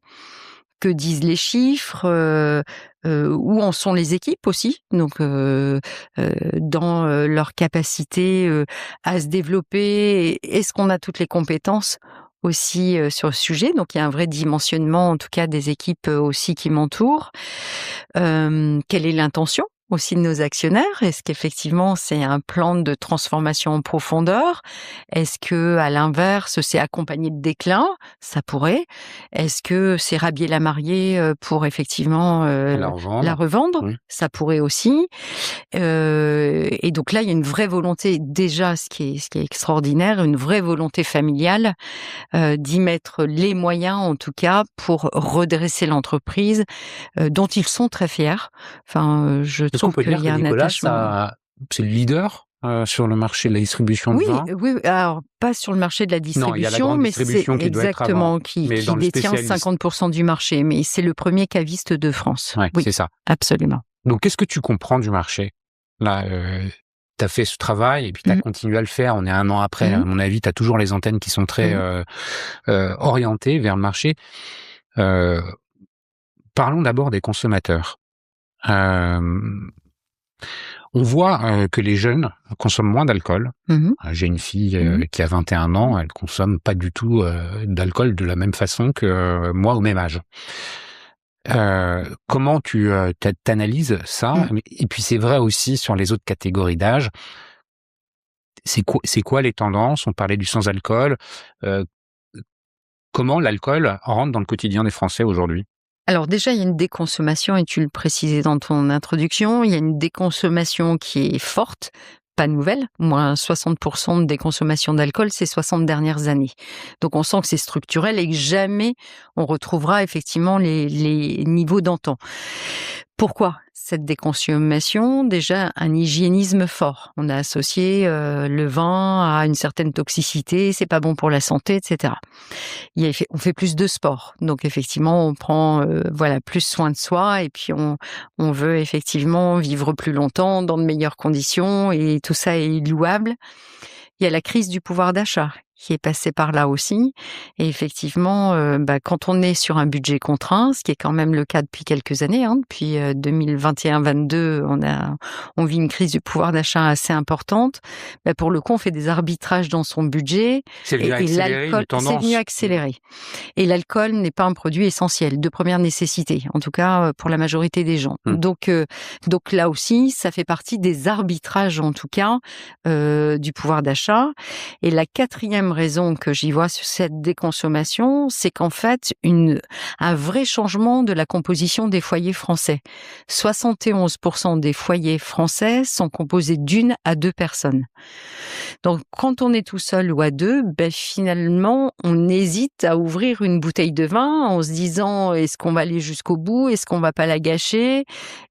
que disent les chiffres, où en sont les équipes aussi, donc dans leur capacité à se développer. Est-ce qu'on a toutes les compétences aussi sur le sujet? Donc il y a un vrai dimensionnement, en tout cas des équipes aussi qui m'entourent. Quelle est l'intention aussi de nos actionnaires? Est-ce qu'effectivement c'est un plan de transformation en profondeur? Est-ce que, à l'inverse, c'est accompagné de déclin? Ça pourrait. Est-ce que c'est rhabiller la mariée pour effectivement La la revendre. revendre? Oui. Ça pourrait aussi. Et donc là, il y a une vraie volonté, déjà, ce qui est extraordinaire, une vraie volonté familiale d'y mettre les moyens, en tout cas, pour redresser l'entreprise, dont ils sont très fiers. Enfin, je Est-ce qu'on trouve peut qu'il dire y que a un Nicolas, attachement. c'est le leader sur le marché de la distribution de Oui, vin? oui, alors pas sur le marché de la Non, il y a la distribution, grande mais c'est distribution qui doit être avant, exactement qui mais dans le détient spécialiste. 50% du marché, mais c'est le premier caviste de France. Ouais, Oui, c'est ça. absolument. Donc, qu'est-ce que tu comprends du marché? Là, tu as fait ce travail et puis tu as Mmh. continué à le faire. On est 1 an après. À Mmh. mon avis, tu as toujours les antennes qui sont très Mmh. orientées vers le marché. Heu, Parlons d'abord des consommateurs. Hem, on voit, que les jeunes consomment moins d'alcool. Mmh. J'ai une fille, Mmh. qui a 21 ans, elle consomme pas du tout, d'alcool de la même façon que, moi au même âge. Comment tu, t'analyses ça? Mmh. Et puis c'est vrai aussi sur les autres catégories d'âge. C'est quoi les tendances? On parlait du sans alcool. Heu, Comment l'alcool rentre dans le quotidien des Français aujourd'hui? Alors déjà, il y a une déconsommation et tu le précisais dans ton introduction, il y a une déconsommation qui est forte, pas nouvelle, moins 60% de déconsommation d'alcool ces 60 dernières années. Donc on sent que c'est structurel et que jamais on retrouvera effectivement les niveaux d'antan. Pourquoi cette déconsommation? Déjà, un hygiénisme fort. On a associé le vin à une certaine toxicité, c'est pas bon pour la santé, etc. On fait plus de sport, donc effectivement, on prend voilà plus soin de soi et puis on veut effectivement vivre plus longtemps dans de meilleures conditions et tout ça est louable. Il y a la crise du pouvoir d'achat qui est passée par là aussi et effectivement, quand on est sur un budget contraint, ce qui est quand même le cas depuis quelques années, hein, depuis 2021-22, on vit une crise du pouvoir d'achat assez importante. Pour le coup, on fait des arbitrages dans son budget C'est venu et accélérer une l'alcool, c'est venu tendance. accélérer. Et l'alcool n'est pas un produit essentiel, de première nécessité, en tout cas pour la majorité des gens. Mmh. Donc là aussi, ça fait partie des arbitrages, en tout cas, du pouvoir d'achat. Et la quatrième raison que j'y vois sur cette déconsommation, c'est qu'en fait, un vrai changement de la composition des foyers français. 71% des foyers français sont composés d'1 à 2 personnes. Donc, quand on est tout seul ou à deux, finalement, on hésite à ouvrir une bouteille de vin en se disant: «Est-ce qu'on va aller jusqu'au bout? Est-ce qu'on va pas la gâcher?»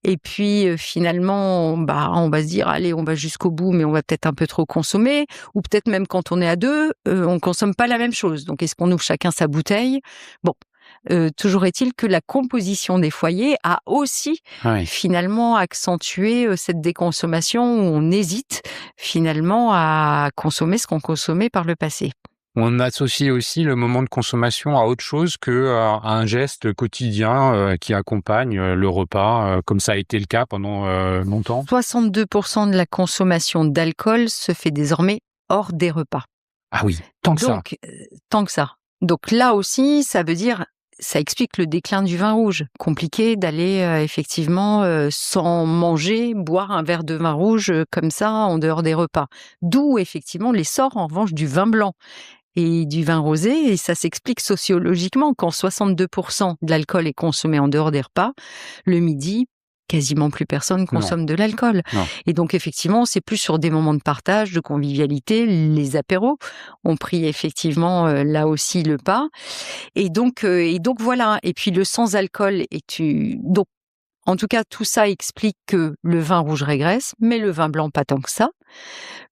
Et puis, finalement, on va se dire: «Allez, on va jusqu'au bout, mais on va peut-être un peu trop consommer» ou peut-être même quand on est à deux, on consomme pas la même chose. Donc est-ce qu'on ouvre chacun sa bouteille? Bon, toujours est-il que la composition des foyers a aussi Ouais. finalement accentué cette déconsommation où on hésite finalement à consommer ce qu'on consommait par le passé. On associe aussi le moment de consommation à autre chose que à un geste quotidien, qui accompagne, le repas, comme ça a été le cas pendant, longtemps. 62% de la consommation d'alcool se fait désormais hors des repas. Ah oui, tant que ça. Donc, tant que ça. Donc là aussi, ça explique le déclin du vin rouge. Compliqué d'aller effectivement sans manger, boire un verre de vin rouge comme ça en dehors des repas. D'où effectivement l'essor en revanche du vin blanc et du vin rosé, et ça s'explique sociologiquement. Quand 62% de l'alcool est consommé en dehors des repas, le midi, quasiment plus personne Non, consomme de l'alcool. non. Et donc effectivement, c'est plus sur des moments de partage, de convivialité, les apéros ont pris effectivement là aussi le pas. Et donc voilà. Et puis le sans-alcool donc en tout cas, tout ça explique que le vin rouge régresse, mais le vin blanc pas tant que ça.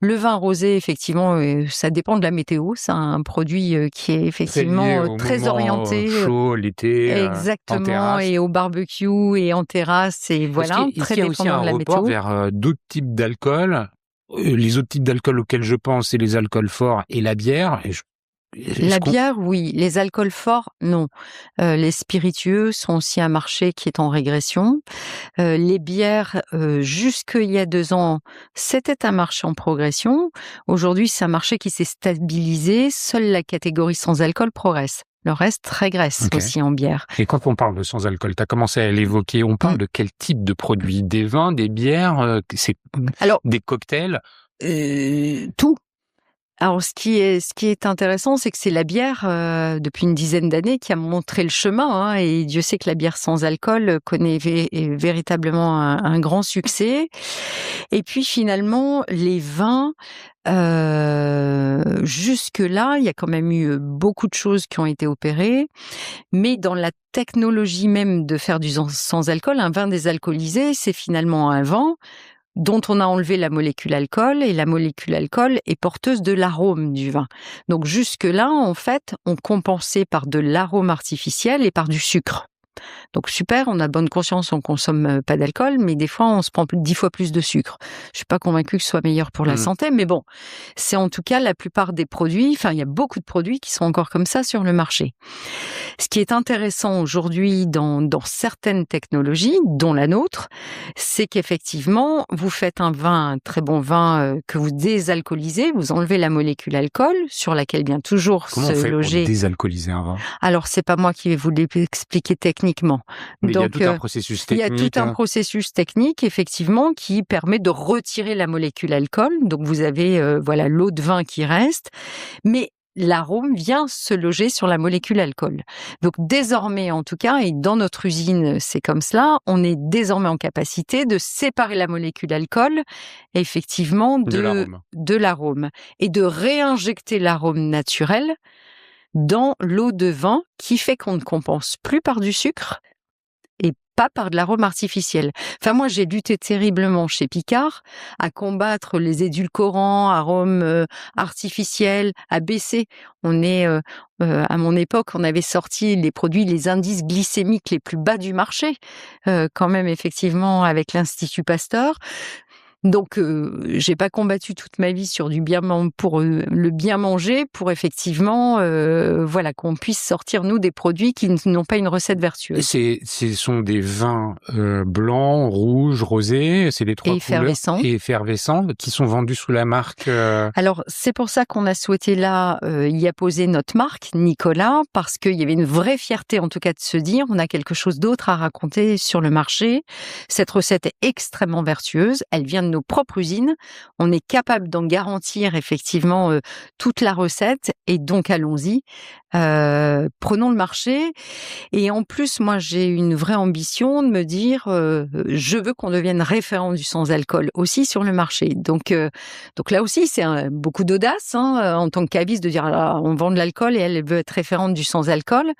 Le vin rosé, effectivement, ça dépend de la météo. C'est un produit qui est Très lié effectivement au très moment, orienté chaud, l'été, en exactement, terrasse. et au barbecue et en terrasse, et Est-ce qu'il voilà, y est-ce très qu'il y a aussi dépendant un de la report météo. vers, d'autres types d'alcool? Les autres types d'alcool auxquels je pense, c'est les alcools forts et la bière et est-ce La qu'on bière, oui. Les alcools forts, non. Les spiritueux sont aussi un marché qui est en régression. Les bières, jusqu'il y a 2 ans, c'était un marché en progression. Aujourd'hui, c'est un marché qui s'est stabilisé. Seule la catégorie sans alcool progresse. Le reste, très graisse aussi en bière. Et quand on parle de sans-alcool, tu as commencé à l'évoquer, on parle de quel type de produits? Des vins, des bières, des cocktails? Tout. Alors, ce qui est intéressant, c'est que c'est la bière, depuis une dizaine d'années, qui a montré le chemin, hein, et Dieu sait que la bière sans alcool connaît véritablement un grand succès. Et puis finalement, les vins, jusque-là, il y a quand même eu beaucoup de choses qui ont été opérées, mais dans la technologie même de faire du sans alcool, un vin désalcoolisé, c'est finalement un vin dont on a enlevé la molécule alcool, et la molécule alcool est porteuse de l'arôme du vin. Donc jusque-là, en fait, on compensait par de l'arôme artificiel et par du sucre. Donc super, on a bonne conscience, on consomme pas d'alcool, mais des fois on se prend 10 fois plus de sucre. Je suis pas convaincue que ce soit meilleur pour la santé, mais bon, c'est en tout cas la plupart des produits, enfin il y a beaucoup de produits qui sont encore comme ça sur le marché. Ce qui est intéressant aujourd'hui dans certaines technologies, dont la nôtre, c'est qu'effectivement, vous faites un vin, un très bon vin que vous désalcoolisez, vous enlevez la molécule alcool sur laquelle vient toujours Comment on fait loger. Pour désalcooliser un vin? Alors, c'est pas moi qui vais vous l'expliquer techniquement. Mais donc, il y a tout un processus technique. Il y a tout un processus technique, effectivement, qui permet de retirer la molécule alcool. Donc, vous avez l'eau de vin qui reste, mais l'arôme vient se loger sur la molécule alcool. Donc désormais, en tout cas, et dans notre usine, c'est comme cela, on est désormais en capacité de séparer la molécule alcool, effectivement, de l'arôme, et de réinjecter l'arôme naturel dans l'eau de vin, qui fait qu'on ne compense plus par du sucre et pas par de l'arôme artificiel. Enfin, moi, j'ai lutté terriblement chez Picard à combattre les édulcorants, arômes artificiels, à baisser. On est, à mon époque, on avait sorti les indices glycémiques les plus bas du marché, quand même, effectivement, avec l'Institut Pasteur. Donc, j'ai pas combattu toute ma vie sur du pour le bien manger, pour effectivement, qu'on puisse sortir, nous, des produits qui n'ont pas une recette vertueuse. Ce sont des vins blancs, rouges, rosés, c'est les trois couleurs. Et effervescents, qui sont vendus sous la marque... Alors, c'est pour ça qu'on a souhaité là y apposer notre marque, Nicolas, parce qu'il y avait une vraie fierté, en tout cas, de se dire, on a quelque chose d'autre à raconter sur le marché. Cette recette est extrêmement vertueuse, elle vient de nos propres usines, on est capable d'en garantir effectivement toute la recette, et donc allons-y, prenons le marché. Et en plus, moi j'ai une vraie ambition de me dire je veux qu'on devienne référent du sans-alcool aussi sur le marché. Donc là aussi c'est beaucoup d'audace en tant que caviste de dire on vend de l'alcool et elle veut être référente du sans-alcool,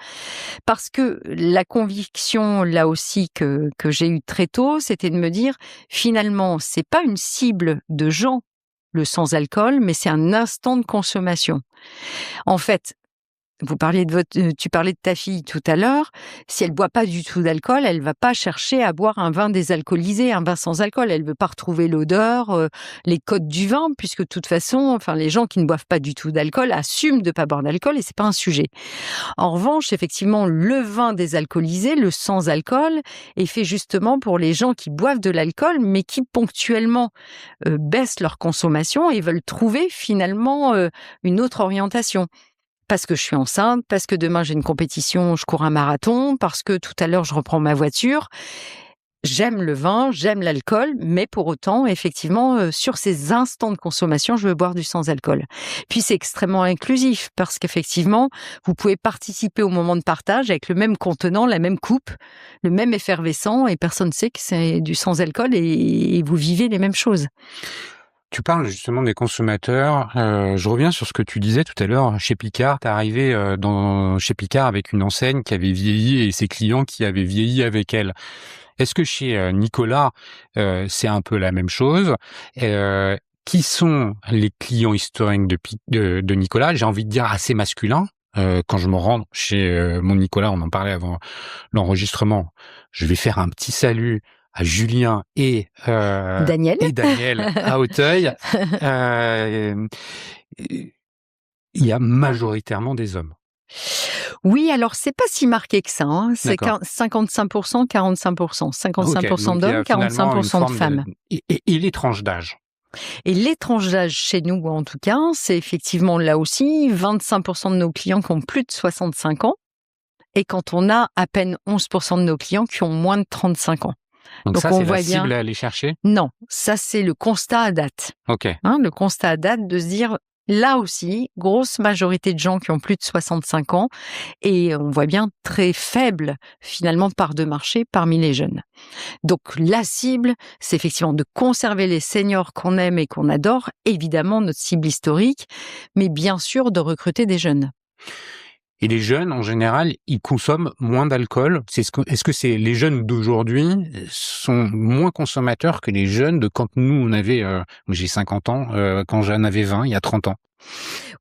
parce que la conviction là aussi que j'ai eue très tôt, c'était de me dire finalement c'est pas une cible de gens le sans-alcool, mais c'est un instant de consommation. En fait, tu parlais de ta fille tout à l'heure. Si elle boit pas du tout d'alcool, elle va pas chercher à boire un vin désalcoolisé, un vin sans alcool. Elle veut pas retrouver l'odeur, les codes du vin, puisque de toute façon, les gens qui ne boivent pas du tout d'alcool assument de pas boire d'alcool et c'est pas un sujet. En revanche, effectivement, le vin désalcoolisé, le sans alcool, est fait justement pour les gens qui boivent de l'alcool, mais qui ponctuellement baissent leur consommation et veulent trouver finalement une autre orientation. Parce que je suis enceinte, parce que demain j'ai une compétition, je cours un marathon, parce que tout à l'heure je reprends ma voiture. J'aime le vin, j'aime l'alcool, mais pour autant, effectivement, sur ces instants de consommation, je veux boire du sans-alcool. Puis c'est extrêmement inclusif, parce qu'effectivement, vous pouvez participer au moment de partage avec le même contenant, la même coupe, le même effervescent, et personne ne sait que c'est du sans-alcool, et vous vivez les mêmes choses. Tu parles justement des consommateurs. Je reviens sur ce que tu disais tout à l'heure. Chez Picard, t'es arrivé chez Picard avec une enseigne qui avait vieilli et ses clients qui avaient vieilli avec elle. Est-ce que chez Nicolas, c'est un peu la même chose? Qui sont les clients historiques de Nicolas? J'ai envie de dire assez masculins. Quand je me rends chez mon Nicolas, on en parlait avant l'enregistrement, je vais faire un petit salut à Julien et Daniel à Auteuil. Il y a majoritairement des hommes. Oui, alors c'est pas si marqué que ça. C'est 55%, 45%. 55% d'hommes, 45% de femmes. Et les tranches d'âge? Et les tranches d'âge chez nous, en tout cas, c'est effectivement là aussi 25% de nos clients qui ont plus de 65 ans et quand on a à peine 11% de nos clients qui ont moins de 35 ans. Donc ça, on c'est la voit cible bien. à aller chercher? Non, ça c'est le constat à date. Ok. Le constat à date de se dire, là aussi, grosse majorité de gens qui ont plus de 65 ans et on voit bien très faible finalement part de marché parmi les jeunes. Donc la cible, c'est effectivement de conserver les seniors qu'on aime et qu'on adore, évidemment notre cible historique, mais bien sûr de recruter des jeunes. Et les jeunes, en général, ils consomment moins d'alcool. Est-ce que c'est les jeunes d'aujourd'hui sont moins consommateurs que les jeunes de quand nous, on avait, j'ai 50 ans, quand j'en avais 20, il y a 30 ans?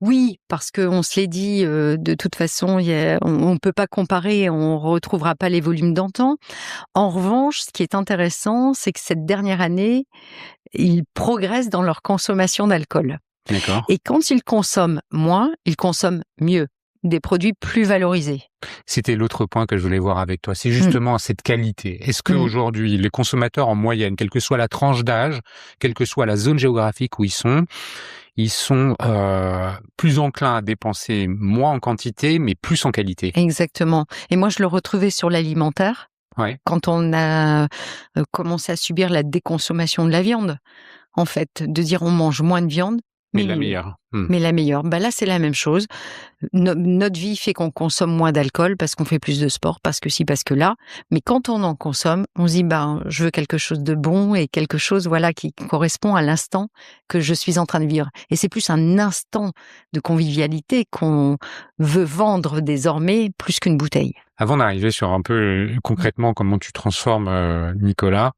Oui, parce qu'on se l'est dit, de toute façon, on ne peut pas comparer, on ne retrouvera pas les volumes d'antan. En revanche, ce qui est intéressant, c'est que cette dernière année, ils progressent dans leur consommation d'alcool. D'accord. Et quand ils consomment moins, ils consomment mieux, des produits plus valorisés. C'était l'autre point que je voulais voir avec toi. C'est justement cette qualité. Est-ce qu'aujourd'hui, les consommateurs en moyenne, quelle que soit la tranche d'âge, quelle que soit la zone géographique où ils sont plus enclins à dépenser moins en quantité, mais plus en qualité? Exactement. Et moi, je le retrouvais sur l'alimentaire. Ouais. Quand on a commencé à subir la déconsommation de la viande, en fait, de dire on mange moins de viande, Mais la meilleure. mais la meilleure. Là, c'est la même chose. Notre vie fait qu'on consomme moins d'alcool parce qu'on fait plus de sport, parce que ci, parce que là. Mais quand on en consomme, on se dit, je veux quelque chose de bon et quelque chose, qui correspond à l'instant que je suis en train de vivre. Et c'est plus un instant de convivialité qu'on veut vendre désormais plus qu'une bouteille. Avant d'arriver sur un peu concrètement comment tu transformes Nicolas,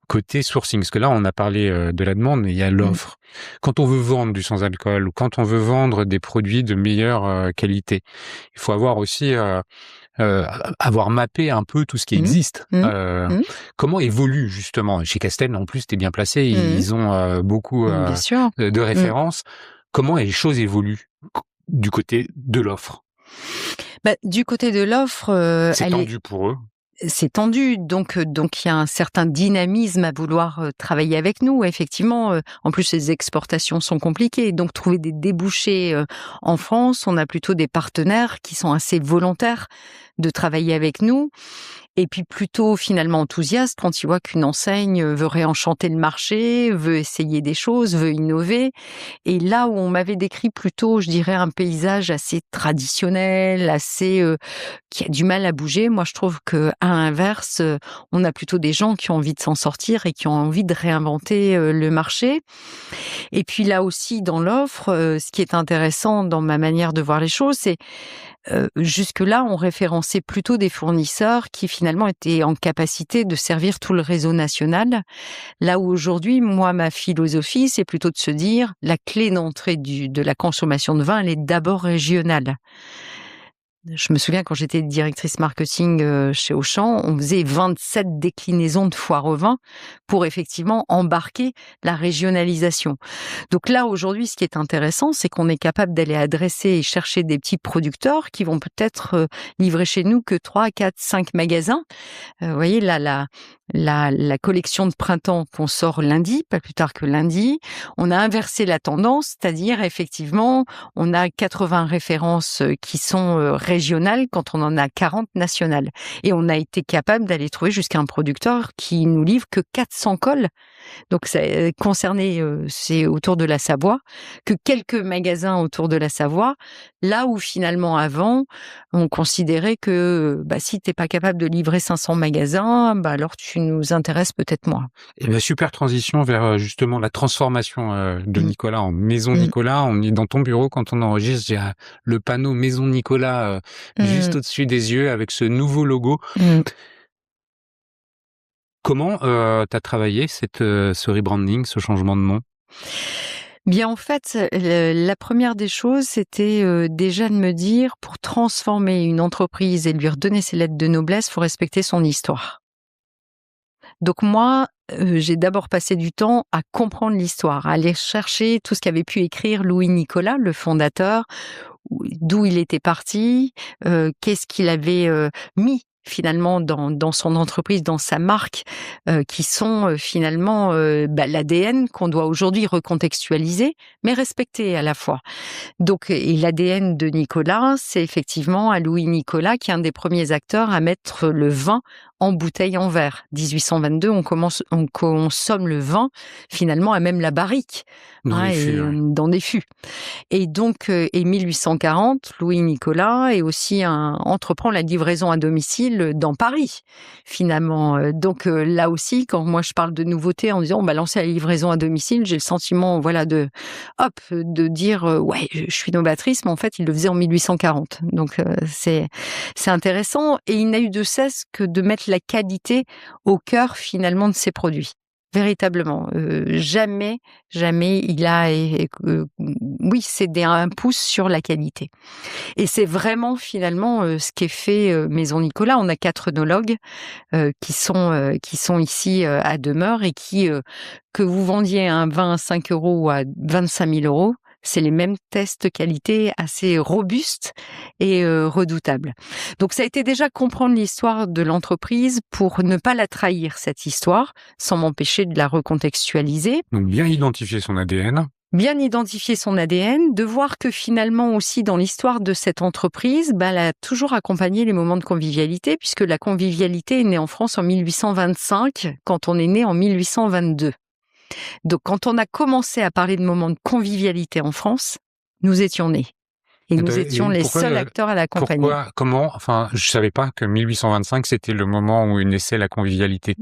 côté sourcing, parce que là on a parlé de la demande, mais il y a l'offre. Quand on veut vendre du sans-alcool ou quand on veut vendre des produits de meilleure qualité, il faut avoir aussi avoir mappé un peu tout ce qui existe. Comment évolue justement chez Castel? En plus, t'es bien placé, ils ont beaucoup Bien sûr. de références. Comment les choses évoluent du côté de l'offre? Du côté de l'offre, c'est tendu pour eux. C'est tendu, donc il y a un certain dynamisme à vouloir travailler avec nous. Effectivement, en plus les exportations sont compliquées, donc trouver des débouchés en France, on a plutôt des partenaires qui sont assez volontaires de travailler avec nous. Et puis plutôt finalement enthousiaste quand il voit qu'une enseigne veut réenchanter le marché, veut essayer des choses, veut innover. Et là où on m'avait décrit plutôt, je dirais, un paysage assez traditionnel, assez qui a du mal à bouger, moi je trouve que à l'inverse, on a plutôt des gens qui ont envie de s'en sortir et qui ont envie de réinventer le marché. Et puis là aussi dans l'offre, ce qui est intéressant dans ma manière de voir les choses, c'est jusque-là, on référençait plutôt des fournisseurs qui finalement étaient en capacité de servir tout le réseau national. Là où aujourd'hui, moi, ma philosophie, c'est plutôt de se dire la clé d'entrée de la consommation de vin, elle est d'abord régionale. Je me souviens quand j'étais directrice marketing chez Auchan, on faisait 27 déclinaisons de foire au vin pour effectivement embarquer la régionalisation. Donc là, aujourd'hui, ce qui est intéressant, c'est qu'on est capable d'aller adresser et chercher des petits producteurs qui vont peut-être livrer chez nous que 3, 4, 5 magasins. Vous voyez, là, la collection de printemps qu'on sort lundi, pas plus tard que lundi, on a inversé la tendance, c'est-à-dire effectivement, on a 80 références qui sont régionales quand on en a 40 nationales. Et on a été capable d'aller trouver jusqu'à un producteur qui nous livre que 400 cols. Donc ça concerné, c'est autour de la Savoie, que quelques magasins autour de la Savoie, là où finalement avant, on considérait que si t'es pas capable de livrer 500 magasins, alors tu nous intéresses peut-être moins. Et super transition vers justement la transformation de Nicolas en Maison Nicolas. On est dans ton bureau quand on enregistre, j'ai le panneau Maison Nicolas juste au-dessus des yeux avec ce nouveau logo. Comment t'as travaillé ce rebranding, ce changement de nom? Bien, en fait, la première des choses, c'était déjà de me dire, pour transformer une entreprise et lui redonner ses lettres de noblesse, faut respecter son histoire. Donc moi, j'ai d'abord passé du temps à comprendre l'histoire, à aller chercher tout ce qu'avait pu écrire Louis Nicolas, le fondateur, d'où il était parti, qu'est-ce qu'il avait mis finalement dans son entreprise, dans sa marque, qui sont finalement l'ADN qu'on doit aujourd'hui recontextualiser, mais respecter à la fois. Donc, et l'ADN de Nicolas, c'est effectivement à Louis Nicolas qui est un des premiers acteurs à mettre le vin en bouteille en verre. 1822, on consomme le vin finalement à même la barrique, Dans les fûts, ouais. dans des fûts. Et donc, et 1840, Louis Nicolas entreprend la livraison à domicile dans Paris, finalement. Donc là aussi, quand moi je parle de nouveauté en disant on va lancer la livraison à domicile, j'ai le sentiment, de dire ouais, je suis novatrice, mais en fait il le faisait en 1840. Donc c'est intéressant, et il n'a eu de cesse que de mettre la qualité au cœur finalement de ses produits. Véritablement, jamais il a cédé un pouce sur la qualité. Et c'est vraiment finalement ce qu'est fait Maison Nicolas. On a 4 œnologues qui sont ici à demeure, et qui, que vous vendiez un vin à 5 € ou à 25 000 €, c'est les mêmes tests qualité assez robustes et redoutables. Donc ça a été déjà comprendre l'histoire de l'entreprise pour ne pas la trahir, cette histoire, sans m'empêcher de la recontextualiser. Donc bien identifier son ADN. Bien identifier son ADN, de voir que finalement aussi dans l'histoire de cette entreprise, elle a toujours accompagné les moments de convivialité, puisque la convivialité est née en France en 1825, quand on est né en 1822. Donc quand on a commencé à parler de moments de convivialité en France, nous étions nés. Et nous étions les seuls acteurs à l'accompagner. Comment, je savais pas que 1825 c'était le moment où naissait la convivialité.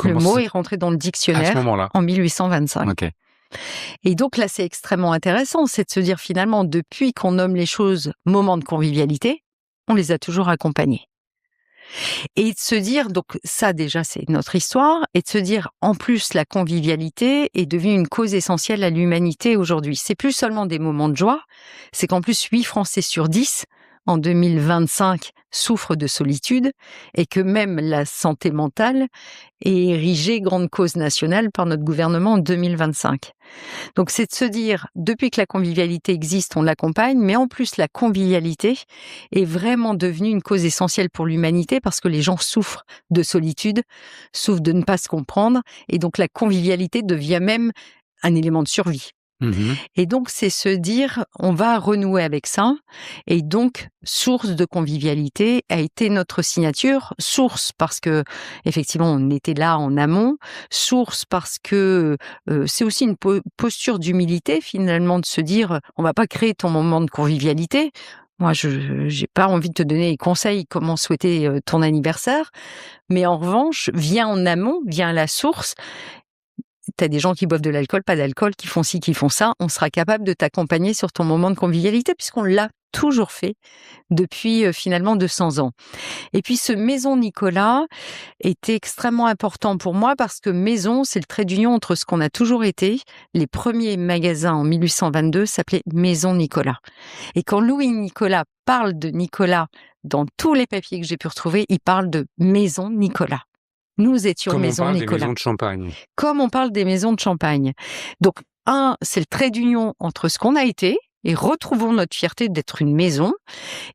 Le mot est rentré dans le dictionnaire à ce moment-là, en 1825. Ok. Et donc là, c'est extrêmement intéressant, c'est de se dire finalement, depuis qu'on nomme les choses moments de convivialité, on les a toujours accompagnés. Et de se dire, donc ça déjà c'est notre histoire, et de se dire en plus la convivialité est devenue une cause essentielle à l'humanité aujourd'hui. C'est plus seulement des moments de joie, c'est qu'en plus 8 Français sur 10 en 2025 souffrent de solitude, et que même la santé mentale est érigée grande cause nationale par notre gouvernement en 2025. Donc c'est de se dire, depuis que la convivialité existe, on l'accompagne, mais en plus la convivialité est vraiment devenue une cause essentielle pour l'humanité, parce que les gens souffrent de solitude, souffrent de ne pas se comprendre, et donc la convivialité devient même un élément de survie. Et donc, c'est se dire, on va renouer avec ça. Et donc, source de convivialité a été notre signature. Source parce que, effectivement, on était là en amont. Source parce que c'est aussi une posture d'humilité, finalement, de se dire, on va pas créer ton moment de convivialité. Moi, je j'ai pas envie de te donner des conseils comment souhaiter ton anniversaire. Mais en revanche, viens en amont, viens à la source. T'as des gens qui boivent de l'alcool, pas d'alcool, qui font ci, qui font ça. On sera capable de t'accompagner sur ton moment de convivialité, puisqu'on l'a toujours fait depuis finalement 200 ans. Et puis ce Maison Nicolas était extrêmement important pour moi, parce que Maison, c'est le trait d'union entre ce qu'on a toujours été. Les premiers magasins en 1822 s'appelaient Maison Nicolas. Et quand Louis Nicolas parle de Nicolas dans tous les papiers que j'ai pu retrouver, il parle de Maison Nicolas. Nous étions Maison Nicolas. Des maisons de champagne. Comme on parle des maisons de champagne. Donc, c'est le trait d'union entre ce qu'on a été, et retrouvons notre fierté d'être une maison,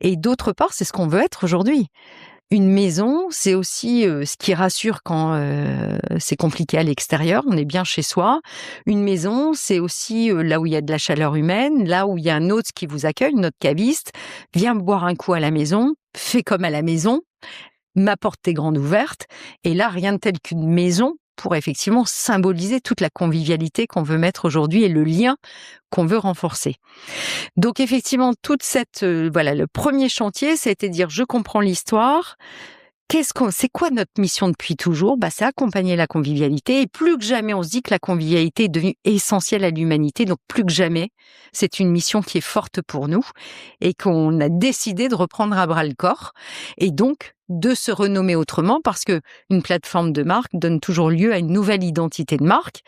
et d'autre part, c'est ce qu'on veut être aujourd'hui. Une maison, c'est aussi ce qui rassure quand c'est compliqué à l'extérieur, on est bien chez soi. Une maison, c'est aussi là où il y a de la chaleur humaine, là où il y a un hôte qui vous accueille, notre caviste, viens boire un coup à la maison, fais comme à la maison, ma porte est grande ouverte. Et là, rien de tel qu'une maison pour effectivement symboliser toute la convivialité qu'on veut mettre aujourd'hui et le lien qu'on veut renforcer. Donc effectivement, toute cette le premier chantier, c'était de dire je comprends l'histoire. C'est quoi notre mission depuis toujours ? C'est accompagner la convivialité, et plus que jamais, on se dit que la convivialité est devenue essentielle à l'humanité. Donc plus que jamais, c'est une mission qui est forte pour nous, et qu'on a décidé de reprendre à bras le corps, et donc de se renommer autrement, parce que une plateforme de marque donne toujours lieu à une nouvelle identité de marque.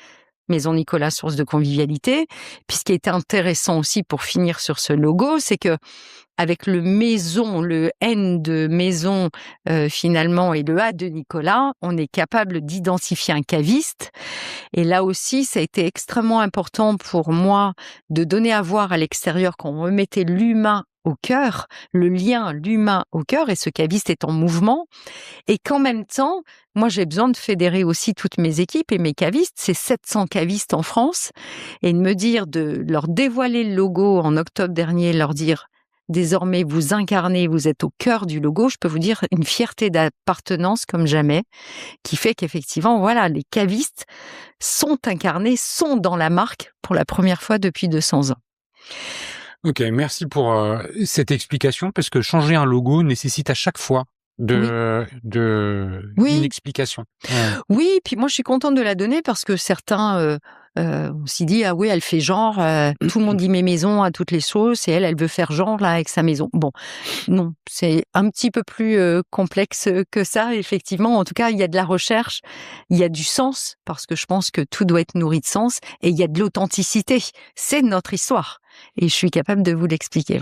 Maison Nicolas, source de convivialité. Puis ce qui était intéressant aussi pour finir sur ce logo, c'est que avec le maison, le N de maison finalement, et le A de Nicolas, on est capable d'identifier un caviste. Et là aussi, ça a été extrêmement important pour moi de donner à voir à l'extérieur qu'on remettait l'humain au cœur, le lien, l'humain au cœur, et ce caviste est en mouvement, et qu'en même temps, moi j'ai besoin de fédérer aussi toutes mes équipes et mes cavistes, c'est 700 cavistes en France, et de me dire, de leur dévoiler le logo en octobre dernier, leur dire désormais vous incarnez, vous êtes au cœur du logo, je peux vous dire une fierté d'appartenance comme jamais, qui fait qu'effectivement, voilà, les cavistes sont incarnés, sont dans la marque pour la première fois depuis 200 ans. Ok, merci pour cette explication, parce que changer un logo nécessite à chaque fois une Oui, explication. Ouais. oui, puis moi je suis contente de la donner parce que certains on s'y dit ah oui elle fait genre tout le monde dit mes maisons à toutes les sauces et elle veut faire genre là avec sa maison. Bon, non, c'est un petit peu plus complexe que ça effectivement. En tout cas, il y a de la recherche, il y a du sens parce que je pense que tout doit être nourri de sens et il y a de l'authenticité. C'est notre histoire et je suis capable de vous l'expliquer.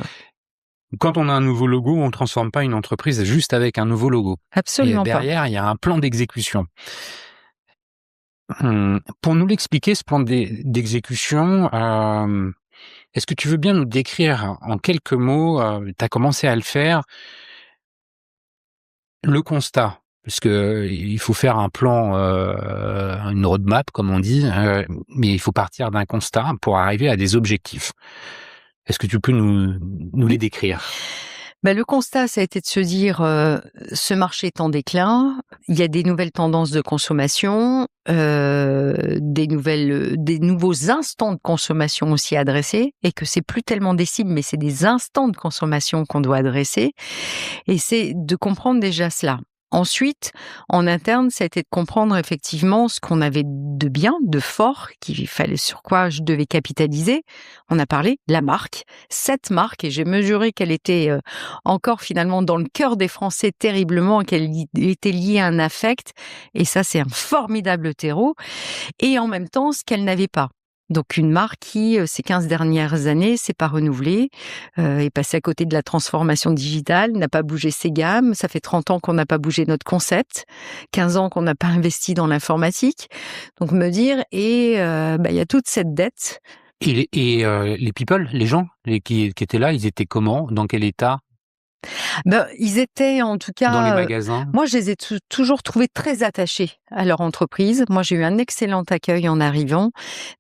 Quand on a un nouveau logo, on ne transforme pas une entreprise juste avec un nouveau logo. Absolument Et derrière, il y a un plan d'exécution. Pour nous l'expliquer, ce plan d'exécution, est-ce que tu veux bien nous décrire en quelques mots, tu as commencé à le faire, le constat? Parce que il faut faire un plan, une roadmap, comme on dit, mais il faut partir d'un constat pour arriver à des objectifs. Est-ce que tu peux nous les décrire? Le constat, ça a été de se dire, ce marché est en déclin, il y a des nouvelles tendances de consommation, des nouveaux instants de consommation aussi à adresser, et que c'est plus tellement des cibles, mais c'est des instants de consommation qu'on doit adresser, et c'est de comprendre déjà cela. Ensuite, en interne, ça a été de comprendre effectivement ce qu'on avait de bien, de fort, sur quoi je devais capitaliser. On a parlé la marque, cette marque, et j'ai mesuré qu'elle était encore finalement dans le cœur des Français terriblement, qu'elle était liée à un affect, et ça c'est un formidable terreau, et en même temps ce qu'elle n'avait pas. Donc une marque qui, ces 15 dernières années, s'est pas renouvelée, est passée à côté de la transformation digitale, n'a pas bougé ses gammes. Ça fait 30 ans qu'on n'a pas bougé notre concept, 15 ans qu'on n'a pas investi dans l'informatique. Donc me dire, il y a toute cette dette. Et les people, les gens qui étaient là, ils étaient comment? Dans quel état? Ils étaient en tout cas... Dans les magasins? Moi, je les ai toujours trouvés très attachés à leur entreprise. Moi, j'ai eu un excellent accueil en arrivant.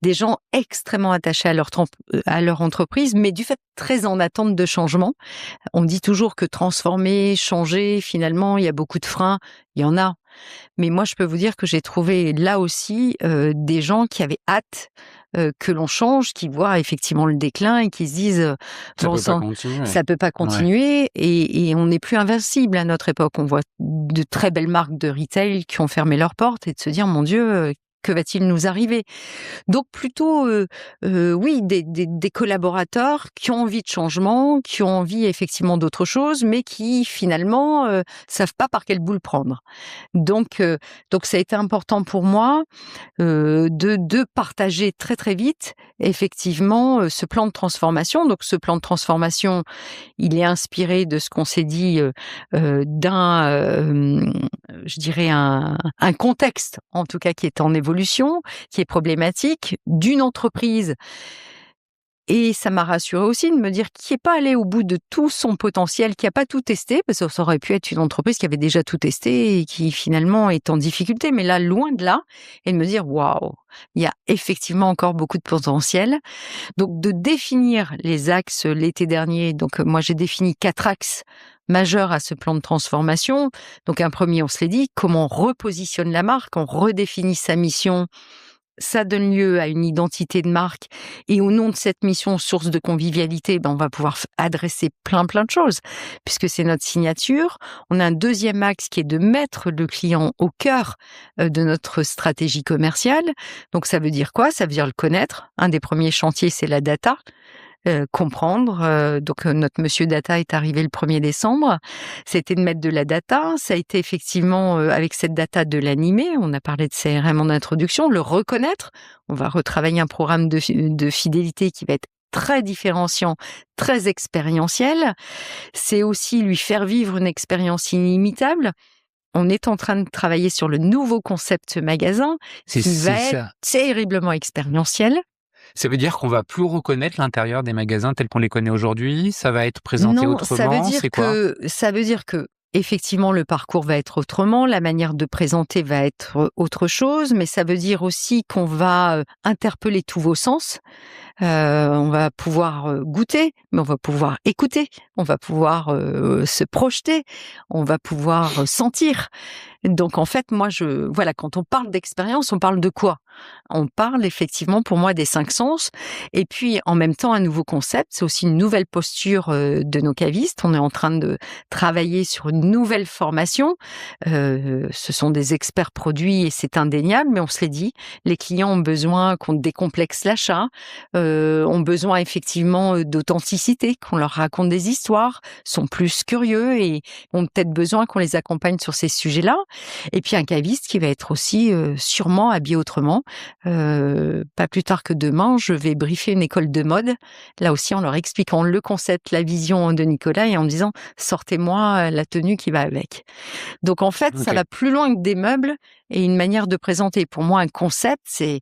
Des gens extrêmement attachés à leur entreprise, mais du fait très en attente de changement. On dit toujours que transformer, changer, finalement, il y a beaucoup de freins. Il y en a. Mais moi, je peux vous dire que j'ai trouvé là aussi des gens qui avaient hâte que l'on change, qui voient effectivement le déclin et qui se disent ça peut pas continuer, Ouais. et on n'est plus invincible à notre époque. On voit de très belles marques de retail qui ont fermé leurs portes et de se dire mon Dieu, que va-t-il nous arriver? Donc plutôt, oui, des collaborateurs qui ont envie de changement, qui ont envie effectivement d'autre chose, mais qui finalement savent pas par quelle boule prendre. Donc ça a été important pour moi de partager très très vite effectivement ce plan de transformation. Donc ce plan de transformation, il est inspiré de ce qu'on s'est dit je dirais un contexte en tout cas qui est en évolution, qui est problématique, d'une entreprise. Et ça m'a rassurée aussi de me dire qui n'est pas allé au bout de tout son potentiel, qui n'a pas tout testé, parce que ça aurait pu être une entreprise qui avait déjà tout testé et qui finalement est en difficulté. Mais là, loin de là, et de me dire waouh, il y a effectivement encore beaucoup de potentiel. Donc de définir les axes l'été dernier. Donc moi j'ai défini 4 axes majeurs à ce plan de transformation. Donc un premier, on se l'est dit, comment on repositionne la marque, on redéfinit sa mission. Ça donne lieu à une identité de marque, et au nom de cette mission, source de convivialité, on va pouvoir adresser plein de choses, puisque c'est notre signature. On a un deuxième axe qui est de mettre le client au cœur de notre stratégie commerciale. Donc ça veut dire quoi? Ça veut dire le connaître. Un des premiers chantiers, c'est la data. Comprendre. Donc notre monsieur data est arrivé le 1er décembre. C'était de mettre de la data. Ça a été effectivement avec cette data de l'animer. On a parlé de CRM en introduction. Le reconnaître. On va retravailler un programme de fidélité qui va être très différenciant, très expérientiel. C'est aussi lui faire vivre une expérience inimitable. On est en train de travailler sur le nouveau concept magasin qui va être terriblement expérientiel. Ça veut dire qu'on va plus reconnaître l'intérieur des magasins tels qu'on les connaît aujourd'hui? Ça va être présenté Non, autrement? C'est quoi? ça veut dire que effectivement le parcours va être autrement, la manière de présenter va être autre chose, mais ça veut dire aussi qu'on va interpeller tous vos sens. On va pouvoir goûter, mais on va pouvoir écouter, on va pouvoir se projeter, on va pouvoir sentir. Donc en fait, moi, voilà, quand on parle d'expérience, on parle de quoi? On parle effectivement pour moi des 5 sens et puis en même temps un nouveau concept, c'est aussi une nouvelle posture de nos cavistes. On est en train de travailler sur une nouvelle formation. Ce sont des experts produits et c'est indéniable, mais on se l'est dit, les clients ont besoin qu'on décomplexe l'achat, ont besoin effectivement d'authenticité, qu'on leur raconte des histoires, sont plus curieux et ont peut-être besoin qu'on les accompagne sur ces sujets-là. Et puis un caviste qui va être aussi sûrement habillé autrement. Pas plus tard que demain, je vais briefer une école de mode, là aussi en leur expliquant le concept, la vision de Nicolas et en me disant sortez-moi la tenue qui va avec. Donc en fait, ça OK. va plus loin que des meubles et une manière de présenter. Pour moi, un concept, c'est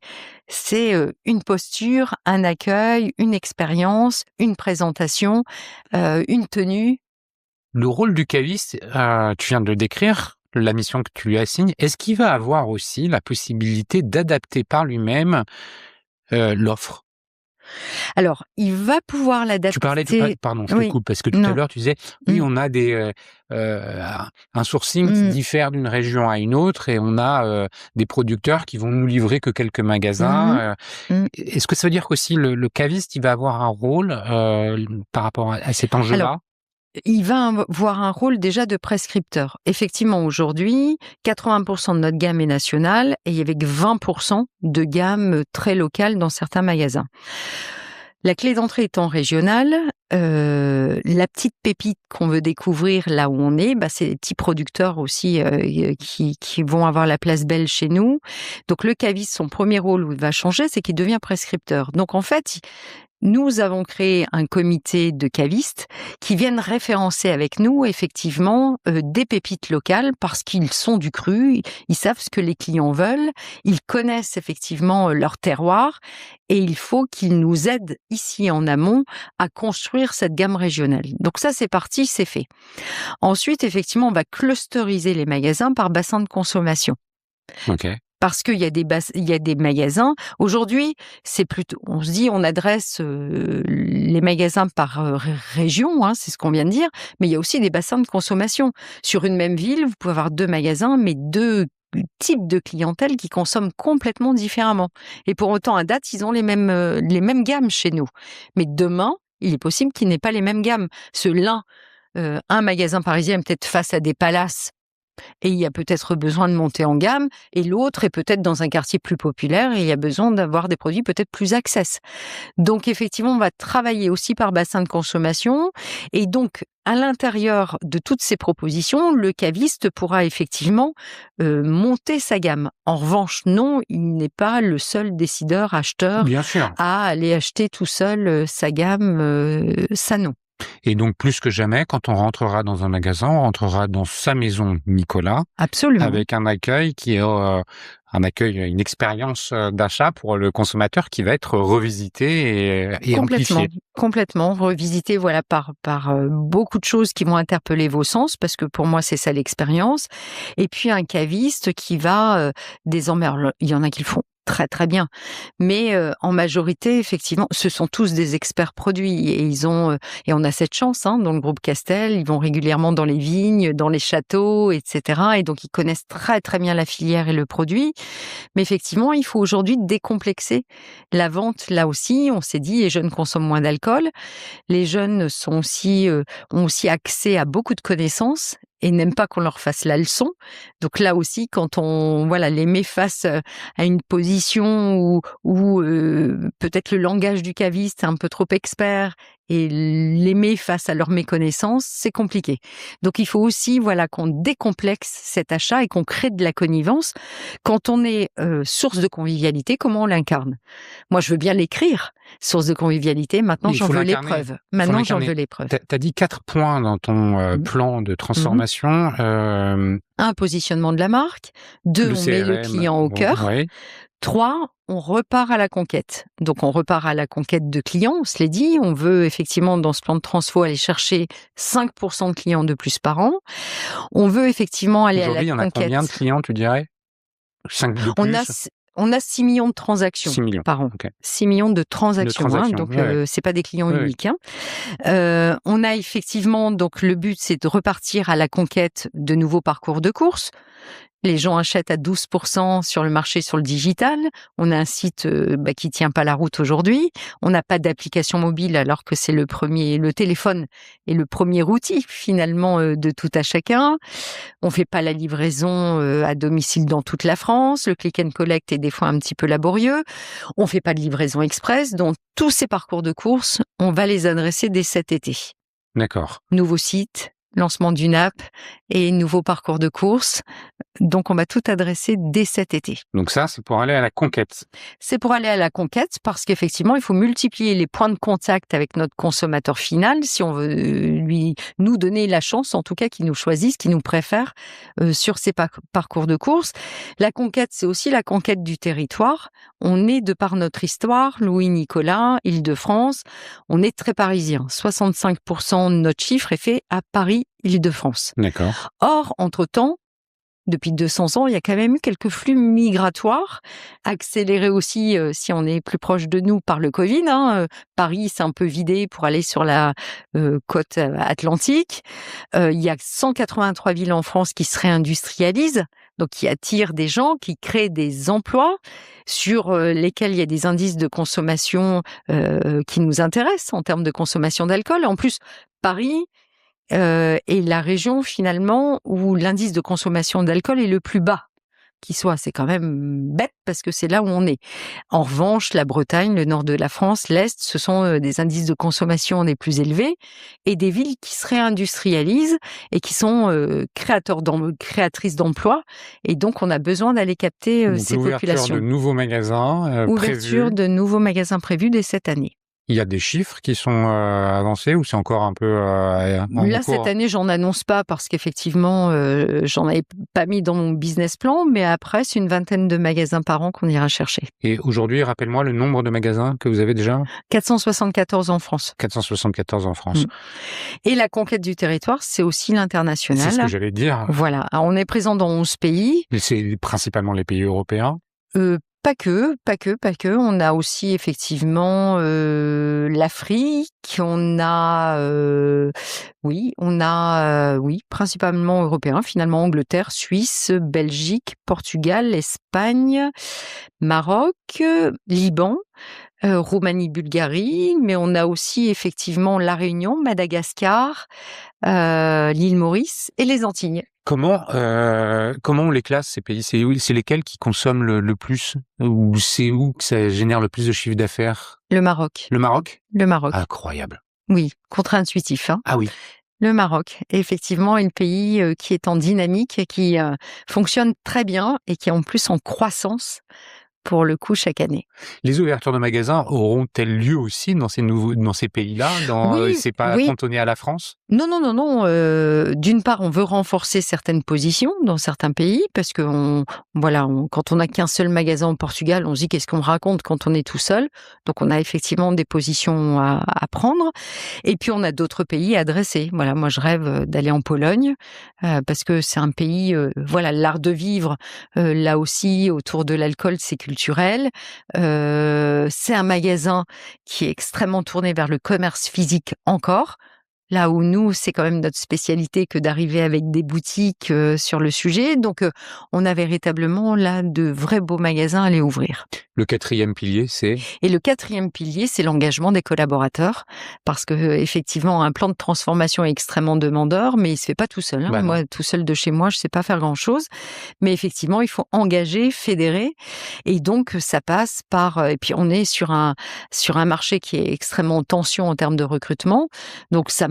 une posture, un accueil, une expérience, une présentation, une tenue. Le rôle du caviste, tu viens de le décrire, la mission que tu lui assignes. Est-ce qu'il va avoir aussi la possibilité d'adapter par lui-même, l'offre? Alors, il va pouvoir Tu parlais tout à l'adapter. pardon, je te Oui, coupe parce que tout à non. l'heure tu disais: «Oui, Mmh, on a un sourcing qui mmh, diffère d'une région à une autre et on a, des producteurs qui vont nous livrer que quelques mmh, magasins», mmh. est-ce que ça veut dire qu'aussi le caviste, il va avoir un rôle, par rapport à cet Alors, enjeu-là? il va avoir un rôle déjà de prescripteur. Effectivement, aujourd'hui, 80 de notre gamme est nationale et avec 20 de gamme très locale dans certains magasins. La clé d'entrée étant régionale, la petite pépite qu'on veut découvrir là où on est, bah, c'est les petits producteurs aussi, qui vont avoir la place belle chez nous. Donc le caviste, son premier rôle où il va changer, c'est qu'il devient prescripteur. Donc en fait, nous avons créé un comité de cavistes qui viennent référencer avec nous effectivement des pépites locales parce qu'ils sont du cru, ils savent ce que les clients veulent, ils connaissent effectivement leur terroir et il faut qu'ils nous aident ici en amont à construire cette gamme régionale. Donc ça c'est parti, c'est fait. Ensuite effectivement on va clusteriser les magasins par bassin de consommation. OK. Parce qu'il y a il y a des magasins. Aujourd'hui, c'est plutôt, on se dit, on adresse les magasins par région, hein, c'est ce qu'on vient de dire, mais il y a aussi des bassins de consommation. Sur une même ville, vous pouvez avoir 2 magasins, mais 2 types de clientèle qui consomment complètement différemment. Et pour autant, à date, ils ont les mêmes gammes chez nous. Mais demain, il est possible qu'ils n'aient pas les mêmes gammes. Un magasin parisien est peut-être face à des palaces et il y a peut-être besoin de monter en gamme et l'autre est peut-être dans un quartier plus populaire et il y a besoin d'avoir des produits peut-être plus access. Donc effectivement, on va travailler aussi par bassin de consommation et donc à l'intérieur de toutes ces propositions, le caviste pourra effectivement monter sa gamme. En revanche, non, il n'est pas le seul décideur, acheteur Bien sûr. à aller acheter tout seul sa gamme, ça non. Et donc plus que jamais, quand on rentrera dans un magasin, on rentrera dans sa maison Nicolas, Absolument. avec un accueil qui est, une expérience, d'achat pour le consommateur qui va être revisitée et Complètement, amplifiée. complètement. Revisiter, voilà, par beaucoup de choses qui vont interpeller vos sens, parce que pour moi, c'est ça l'expérience. Et puis un caviste qui va désormais, alors, il y en a qui le font très très bien, mais en majorité, effectivement, ce sont tous des experts produits et ils ont et on a cette chance hein, dans le groupe Castel, ils vont régulièrement dans les vignes, dans les châteaux, etc. Et donc ils connaissent très très bien la filière et le produit. Mais effectivement, il faut aujourd'hui décomplexer la vente. Là aussi, on s'est dit, les jeunes consomment moins d'alcool. Les jeunes ont aussi accès à beaucoup de connaissances et n'aiment pas qu'on leur fasse la leçon. Donc là aussi, quand on voilà les met face à une position où peut-être le langage du caviste est un peu trop expert et les met face à leur méconnaissance, c'est compliqué. Donc il faut aussi voilà qu'on décomplexe cet achat et qu'on crée de la connivence. Quand on est source de convivialité, comment on l'incarne? Moi, je veux bien l'écrire, source de convivialité. Maintenant, Oui, il j'en faut veux l'incarner. l'épreuve. Il faut Maintenant, j'en l'incarner. veux l'épreuve. Tu as dit 4 points dans ton, Mmh. plan de Mmh. transformation, 1, positionnement de la marque. 2, le on met le CRM, client au bon, cœur. ouais. 3, on repart à la conquête. Donc, on repart à la conquête de clients, on se l'est dit. On veut effectivement, dans ce plan de transfo, aller chercher 5% de clients de plus par an. On veut effectivement aller à la Aujourd'hui, il y en a conquête. combien de clients, tu dirais? 5 de plus? On a 6 millions de transactions 6 millions. par an. Okay. 6 millions de transactions, donc ouais. c'est pas des clients Ouais, uniques. Hein. On a effectivement, donc le but, c'est de repartir à la conquête de nouveaux parcours de course. Les gens achètent à 12% sur le marché sur le digital. On a un site qui tient pas la route aujourd'hui. On n'a pas d'application mobile alors que c'est le téléphone est le premier outil finalement de tout à chacun. On fait pas la livraison à domicile dans toute la France. Le click and collect est des fois un petit peu laborieux. On fait pas de livraison express. Donc tous ces parcours de course, on va les adresser dès cet été. D'accord. Nouveau site, lancement d'une app et nouveau parcours de course. Donc, on va tout adresser dès cet été. Donc ça, c'est pour aller à la conquête. C'est pour aller à la conquête parce qu'effectivement, il faut multiplier les points de contact avec notre consommateur final si on veut nous donner la chance, en tout cas, qu'il nous choisisse, qu'il nous préfère sur ces parcours de course. La conquête, c'est aussi la conquête du territoire. On est, de par notre histoire, Louis-Nicolas, Île-de-France, on est très parisien. 65% de notre chiffre est fait à Paris, Île-de-France. D'accord. Or, entre-temps, depuis 200 ans, il y a quand même eu quelques flux migratoires, accélérés aussi, si on est plus proche de nous, par le Covid. Hein. Paris s'est un peu vidé pour aller sur la côte atlantique. Il y a 183 villes en France qui se réindustrialisent, donc qui attirent des gens, qui créent des emplois, sur lesquels il y a des indices de consommation qui nous intéressent en termes de consommation d'alcool. En plus, Paris est la région finalement où l'indice de consommation d'alcool est le plus bas qui soit. C'est quand même bête parce que c'est là où on est. En revanche, la Bretagne, le nord de la France, l'Est, ce sont des indices de consommation des plus élevés et des villes qui se réindustrialisent et qui sont créatrices d'emplois. Et donc, on a besoin d'aller capter ces populations. Ouverture de nouveaux magasins Ouverture prévus. de nouveaux magasins prévus dès cette année. Il y a des chiffres qui sont avancés ou c'est encore un peu en Là, cours? cette année, j'en annonce pas parce qu'effectivement, j'en avais pas mis dans mon business plan, mais après, c'est une vingtaine de magasins par an qu'on ira chercher. Et aujourd'hui, rappelle-moi le nombre de magasins que vous avez déjà? 474 en France. 474 en France. Et la conquête du territoire, c'est aussi l'international. C'est ce que j'allais dire. Voilà. Alors, on est présent dans 11 pays. Mais c'est principalement les pays européens? Pas que. On a aussi effectivement l'Afrique. On a, principalement européens. Finalement, Angleterre, Suisse, Belgique, Portugal, Espagne, Maroc, Liban, Roumanie, Bulgarie. Mais on a aussi effectivement la Réunion, Madagascar, l'île Maurice et les Antilles. Comment on les classe, ces pays? C'est lesquels qui consomment le plus? Ou c'est où que ça génère le plus de chiffre d'affaires? Le Maroc. Le Maroc? Le Maroc. Incroyable. Oui, contre-intuitif. Hein. Ah oui. Le Maroc, effectivement, est le pays qui est en dynamique, qui fonctionne très bien et qui est en plus en croissance pour le coup chaque année. Les ouvertures de magasins auront-elles lieu aussi dans ces pays-là? C'est pas cantonné à la France? Non. D'une part, on veut renforcer certaines positions dans certains pays parce que quand on n'a qu'un seul magasin au Portugal, on se dit qu'est-ce qu'on raconte quand on est tout seul. Donc, on a effectivement des positions à prendre. Et puis, on a d'autres pays à adresser. Voilà, moi, je rêve d'aller en Pologne parce que c'est un pays, l'art de vivre, là aussi, autour de l'alcool, c'est culturel. C'est un magasin qui est extrêmement tourné vers le commerce physique encore. Là où nous, c'est quand même notre spécialité que d'arriver avec des boutiques sur le sujet. Donc, on a véritablement là de vrais beaux magasins à aller ouvrir. Le 4e pilier, c'est? Et le 4e pilier, c'est l'engagement des collaborateurs. Parce que effectivement, un plan de transformation est extrêmement demandeur, mais il se fait pas tout seul. Hein. Moi, tout seul de chez moi, je sais pas faire grand-chose. Mais effectivement, il faut engager, fédérer. Et donc, ça passe par... Et puis, on est sur un marché qui est extrêmement en tension en termes de recrutement. Donc, ça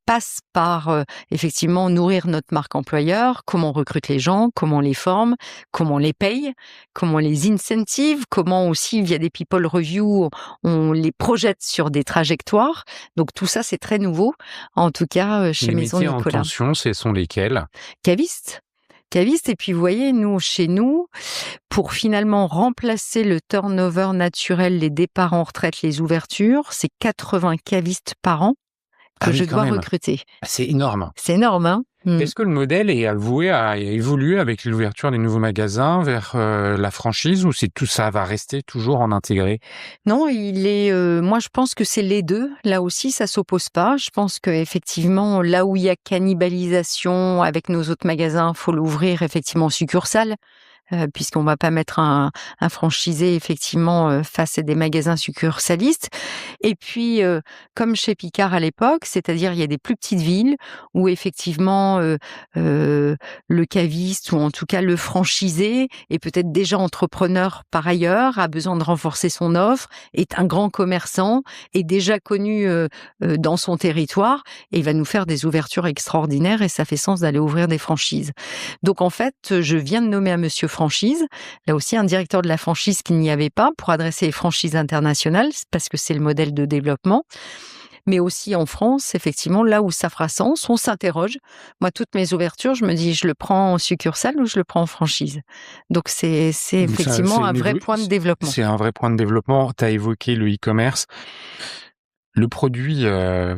passe par effectivement nourrir notre marque employeur, comment on recrute les gens, comment on les forme, comment on les paye, comment on les incentive, comment aussi via des people review on les projette sur des trajectoires. Donc tout ça c'est très nouveau, en tout cas chez Maison Nicolas. Les métiers en tension, ce sont lesquels? Caviste. cavistes. Et puis, vous voyez, chez nous, pour finalement remplacer le turnover naturel, les départs en retraite, les ouvertures, c'est 80 cavistes par an que je dois recruter. C'est énorme. C'est énorme, hein. Est-ce que le modèle est voué à évoluer avec l'ouverture des nouveaux magasins vers la franchise, ou tout ça va rester toujours en intégré? Non, moi je pense que c'est les deux. Là aussi, ça s'oppose pas. Je pense qu'effectivement, là où il y a cannibalisation avec nos autres magasins, faut l'ouvrir effectivement en succursale. Puisqu'on va pas mettre un franchisé effectivement face à des magasins succursalistes. Et puis, comme chez Picard à l'époque, c'est-à-dire il y a des plus petites villes où effectivement le caviste ou en tout cas le franchisé est peut-être déjà entrepreneur par ailleurs, a besoin de renforcer son offre, est un grand commerçant, est déjà connu dans son territoire et il va nous faire des ouvertures extraordinaires et ça fait sens d'aller ouvrir des franchises. Donc en fait, je viens de nommer un monsieur franchise, là aussi un directeur de la franchise qu'il n'y avait pas pour adresser les franchises internationales, parce que c'est le modèle de développement. Mais aussi en France, effectivement, là où ça fera sens, on s'interroge. Moi, toutes mes ouvertures, je me dis, je le prends en succursale ou je le prends en franchise. Donc c'est effectivement un vrai point de développement. C'est un vrai point de développement. Tu as évoqué le e-commerce. Le produit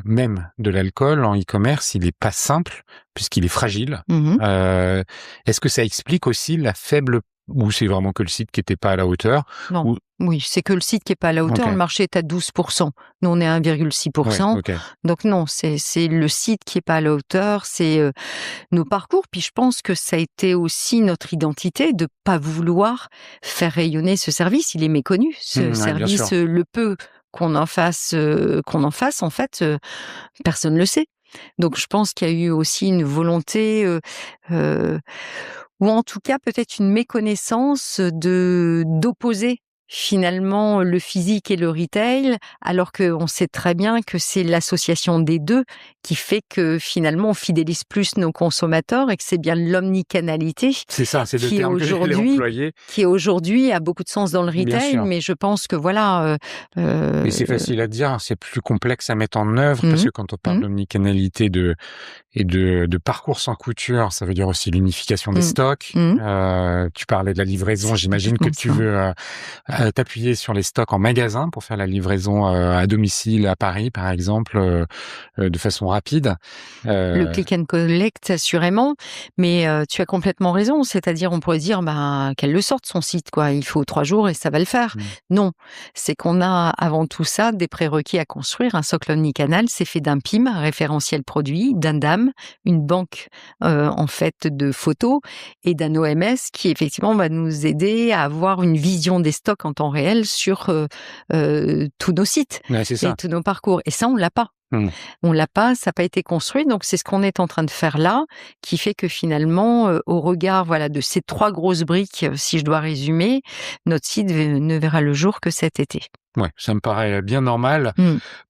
même de l'alcool en e-commerce, il est pas simple puisqu'il est fragile. Est-ce que ça explique aussi la faible, ou c'est vraiment que le site qui était pas à la hauteur? Non. Oui, c'est que le site qui est pas à la hauteur. Le marché est à 12%. Nous, on est à 1,6%. Donc non, c'est le site qui est pas à la hauteur. C'est nos parcours. Puis je pense que ça a été aussi notre identité de pas vouloir faire rayonner ce service. Il est méconnu. Ce service, le peu qu'on en fasse, en fait, personne ne le sait. Donc je pense qu'il y a eu aussi une volonté, ou en tout cas peut-être une méconnaissance d'opposer finalement le physique et le retail, alors qu'on sait très bien que c'est l'association des deux qui fait que finalement on fidélise plus nos consommateurs et que c'est bien l'omnicanalité. C'est ça, c'est le terme que j'allais employer. Qui aujourd'hui a beaucoup de sens dans le retail, mais je pense que voilà. Mais c'est facile à dire, c'est plus complexe à mettre en œuvre parce que quand on parle d'omnicanalité et de parcours sans couture, ça veut dire aussi l'unification des stocks. Tu parlais de la livraison, j'imagine que tu veux t'appuyer sur les stocks en magasin pour faire la livraison à domicile à Paris, par exemple, de façon rapide. Le click and collect, assurément, mais tu as complètement raison. C'est-à-dire, on pourrait dire qu'elle le sorte son site, quoi. Il faut 3 jours et ça va le faire. Non, c'est qu'on a avant tout ça des prérequis à construire. Un socle omnicanal, c'est fait d'un PIM, un référentiel produit, d'un DAM, une banque en fait de photos et d'un OMS qui effectivement va nous aider à avoir une vision des stocks en temps réel sur tous nos sites et tous nos parcours. Et ça, on l'a pas. On l'a pas, ça n'a pas été construit, donc c'est ce qu'on est en train de faire là, qui fait que finalement, au regard de ces 3 grosses briques, si je dois résumer, notre site ne verra le jour que cet été. Ouais, ça me paraît bien normal.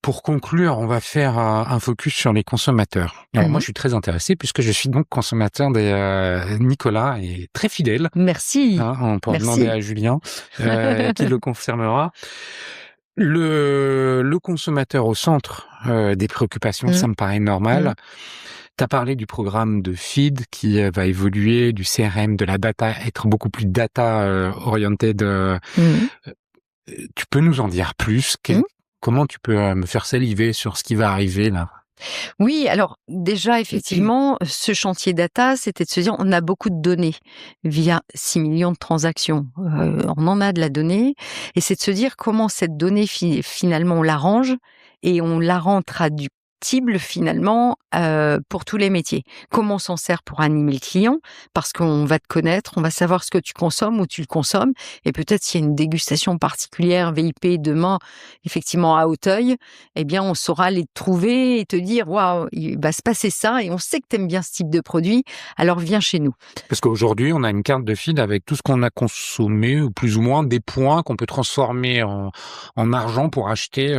Pour conclure, on va faire un focus sur les consommateurs. Alors moi, je suis très intéressé puisque je suis donc consommateur des Nicolas et très fidèle. Merci. On peut en demander à Julien qui le confirmera. Le consommateur au centre des préoccupations, ça me paraît normal. Tu as parlé du programme de feed qui va évoluer, du CRM, de la data, être beaucoup plus data oriented. Tu peux nous en dire plus? Comment tu peux me faire saliver sur ce qui va arriver là? Oui, alors déjà, effectivement, ce chantier data, c'était de se dire, on a beaucoup de données via 6 millions de transactions. On en a de la donnée. Et c'est de se dire comment cette donnée, finalement, on l'arrange et on la rend traductible finalement pour tous les métiers. Comment on s'en sert pour animer le client? Parce qu'on va te connaître, on va savoir ce que tu consommes, où tu le consommes, et peut-être s'il y a une dégustation particulière VIP demain, effectivement à Auteuil, eh bien on saura les trouver et te dire waouh, il va se passer ça, et on sait que tu aimes bien ce type de produit, alors viens chez nous. Parce qu'aujourd'hui, on a une carte de feed avec tout ce qu'on a consommé, ou plus ou moins des points qu'on peut transformer en argent pour acheter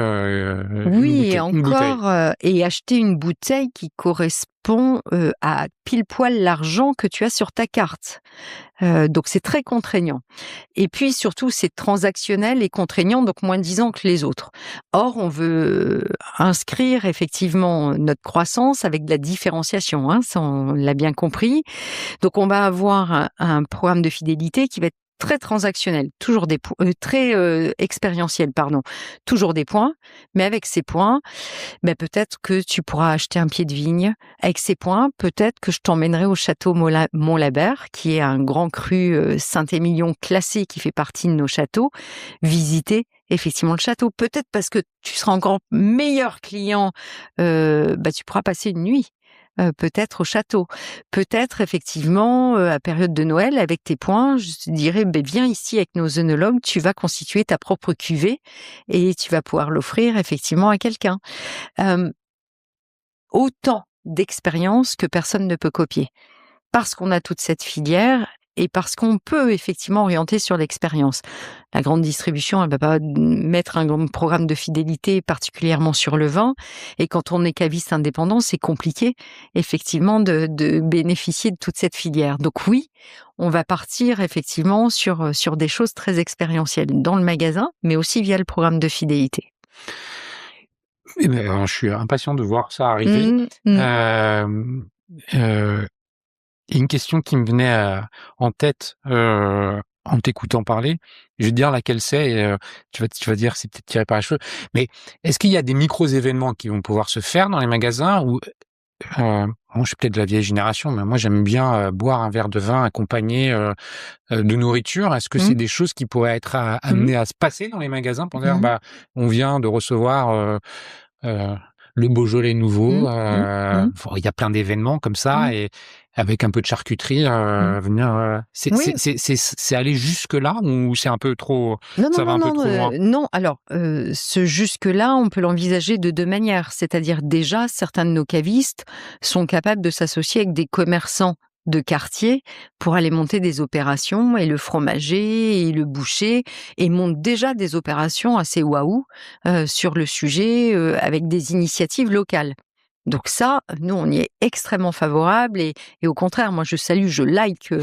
oui, et encore, et et acheter une bouteille qui correspond à pile poil l'argent que tu as sur ta carte. Donc c'est très contraignant. Et puis surtout, c'est transactionnel et contraignant, donc moins disant que les autres. Or, on veut inscrire effectivement notre croissance avec de la différenciation, hein, ça on l'a bien compris. Donc on va avoir un programme de fidélité qui va être très transactionnel, toujours très expérientiel, pardon. Toujours des points, mais avec ces points, peut-être que tu pourras acheter un pied de vigne. Avec ces points, peut-être que je t'emmènerai au château Montlabert, qui est un grand cru Saint-Émilion classé qui fait partie de nos châteaux. Visiter effectivement le château. Peut-être parce que tu seras encore meilleur client, tu pourras passer une nuit. Peut-être au château. Peut-être effectivement à période de Noël avec tes points, je te dirais viens ici avec nos œnologues, tu vas constituer ta propre cuvée et tu vas pouvoir l'offrir effectivement à quelqu'un. Autant d'expériences que personne ne peut copier. Parce qu'on a toute cette filière et parce qu'on peut effectivement orienter sur l'expérience. La grande distribution, elle va pas mettre un grand programme de fidélité particulièrement sur le vin. Et quand on est caviste indépendant, c'est compliqué effectivement de bénéficier de toute cette filière. Donc oui, on va partir effectivement sur des choses très expérientielles dans le magasin, mais aussi via le programme de fidélité. Je suis impatient de voir ça arriver. Une question qui me venait en tête en t'écoutant parler, je vais te dire laquelle c'est et tu vas dire c'est peut-être tiré par les cheveux, mais est-ce qu'il y a des micros-événements qui vont pouvoir se faire dans les magasins ou moi je suis peut-être de la vieille génération, mais moi j'aime bien boire un verre de vin accompagné de nourriture. Est-ce que c'est des choses qui pourraient être amenées à se passer dans les magasins pour dire on vient de recevoir le Beaujolais nouveau, il y a plein d'événements comme ça et avec un peu de charcuterie venir c'est aller jusque là ou c'est un peu trop trop loin? Non, alors ce jusque-là, on peut l'envisager de deux manières, c'est-à-dire déjà certains de nos cavistes sont capables de s'associer avec des commerçants de quartier pour aller monter des opérations et le fromager et le boucher et montent déjà des opérations assez waouh sur le sujet avec des initiatives locales. Donc ça, nous, on y est extrêmement favorable et au contraire, moi, je salue, je like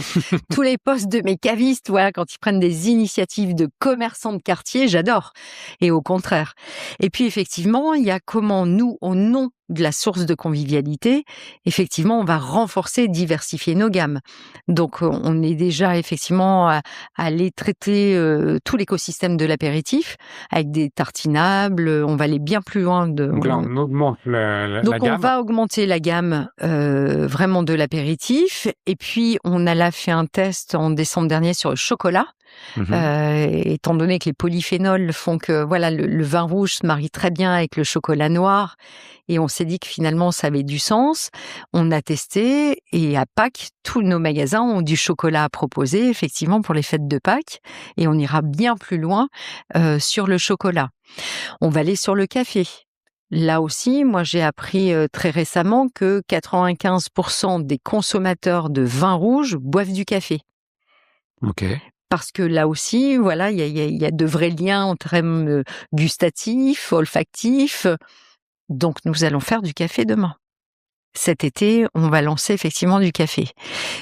tous les posts de mes cavistes, voilà, quand ils prennent des initiatives de commerçants de quartier, j'adore. Et au contraire. Et puis, effectivement, il y a comment nous, au nom de la source de convivialité, effectivement, on va renforcer et diversifier nos gammes. Donc, on est déjà effectivement à aller traiter tout l'écosystème de l'apéritif avec des tartinables. On va aller bien plus loin. Donc là, on augmente la gamme. On va augmenter la gamme vraiment de l'apéritif. Et puis, on a là fait un test en décembre dernier sur le chocolat. Étant donné que les polyphénols font que voilà le vin rouge se marie très bien avec le chocolat noir et on s'est dit que finalement ça avait du sens. On a testé et à Pâques, tous nos magasins ont du chocolat à proposer effectivement pour les fêtes de Pâques et on ira bien plus loin sur le chocolat. On va aller sur le café. Là aussi, moi j'ai appris très récemment que 95% des consommateurs de vin rouge boivent du café. Ok. Parce que là aussi, voilà, il y a de vrais liens en termes gustatifs, olfactifs. Donc, nous allons faire du café demain. Cet été, on va lancer effectivement du café.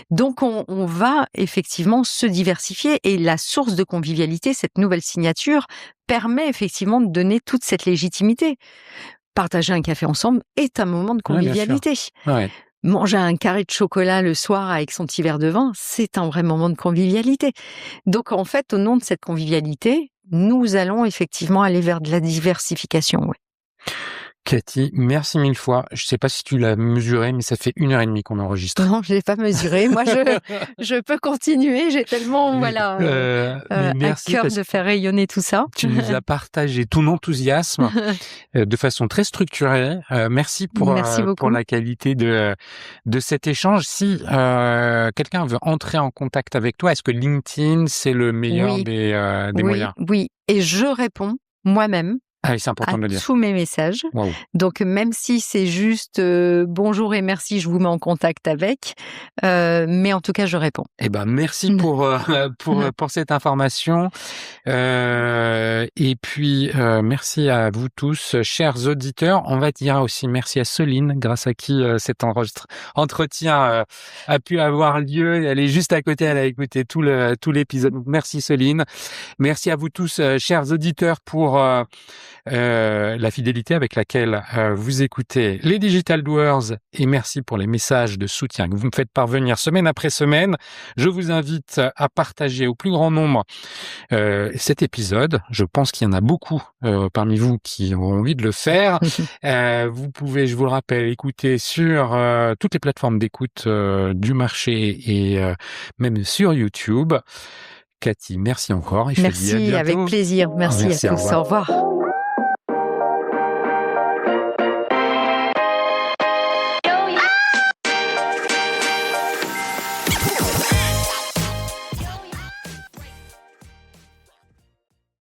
Donc, on va effectivement se diversifier et la source de convivialité, cette nouvelle signature, permet effectivement de donner toute cette légitimité. Partager un café ensemble est un moment de convivialité. Ouais. Manger un carré de chocolat le soir avec son petit verre de vin, c'est un vrai moment de convivialité. Donc, en fait, au nom de cette convivialité, nous allons effectivement aller vers de la diversification. Ouais. Cathy, merci mille fois. Je sais pas si tu l'as mesuré, mais ça fait 1h30 qu'on enregistre. Non, je l'ai pas mesuré. Moi, je peux continuer. J'ai tellement, merci à cœur de faire rayonner tout ça. Tu nous as partagé ton enthousiasme de façon très structurée. Merci pour la qualité de cet échange. Si quelqu'un veut entrer en contact avec toi, est-ce que LinkedIn, c'est le meilleur des moyens? Oui, et je réponds moi-même Ah oui, c'est important à de le dire. tous mes messages. Waouh. Donc, même si c'est juste bonjour et merci, je vous mets en contact avec. Mais en tout cas, je réponds. Eh ben, merci pour cette information. Et puis, merci à vous tous, chers auditeurs. On va dire aussi merci à Soline, grâce à qui cet entretien a pu avoir lieu. Elle est juste à côté, elle a écouté tout l'épisode. Merci Soline. Merci à vous tous, chers auditeurs, pour la fidélité avec laquelle vous écoutez les Digital Doers, et merci pour les messages de soutien que vous me faites parvenir semaine après semaine. Je vous invite à partager au plus grand nombre cet épisode. Je pense qu'il y en a beaucoup parmi vous qui ont envie de le faire. Vous pouvez, je vous le rappelle, écouter sur toutes les plateformes d'écoute du marché et même sur YouTube. Cathy, merci encore. Et je te dis à Merci, bientôt. avec plaisir. Merci à Merci, au tous. revoir. Au revoir.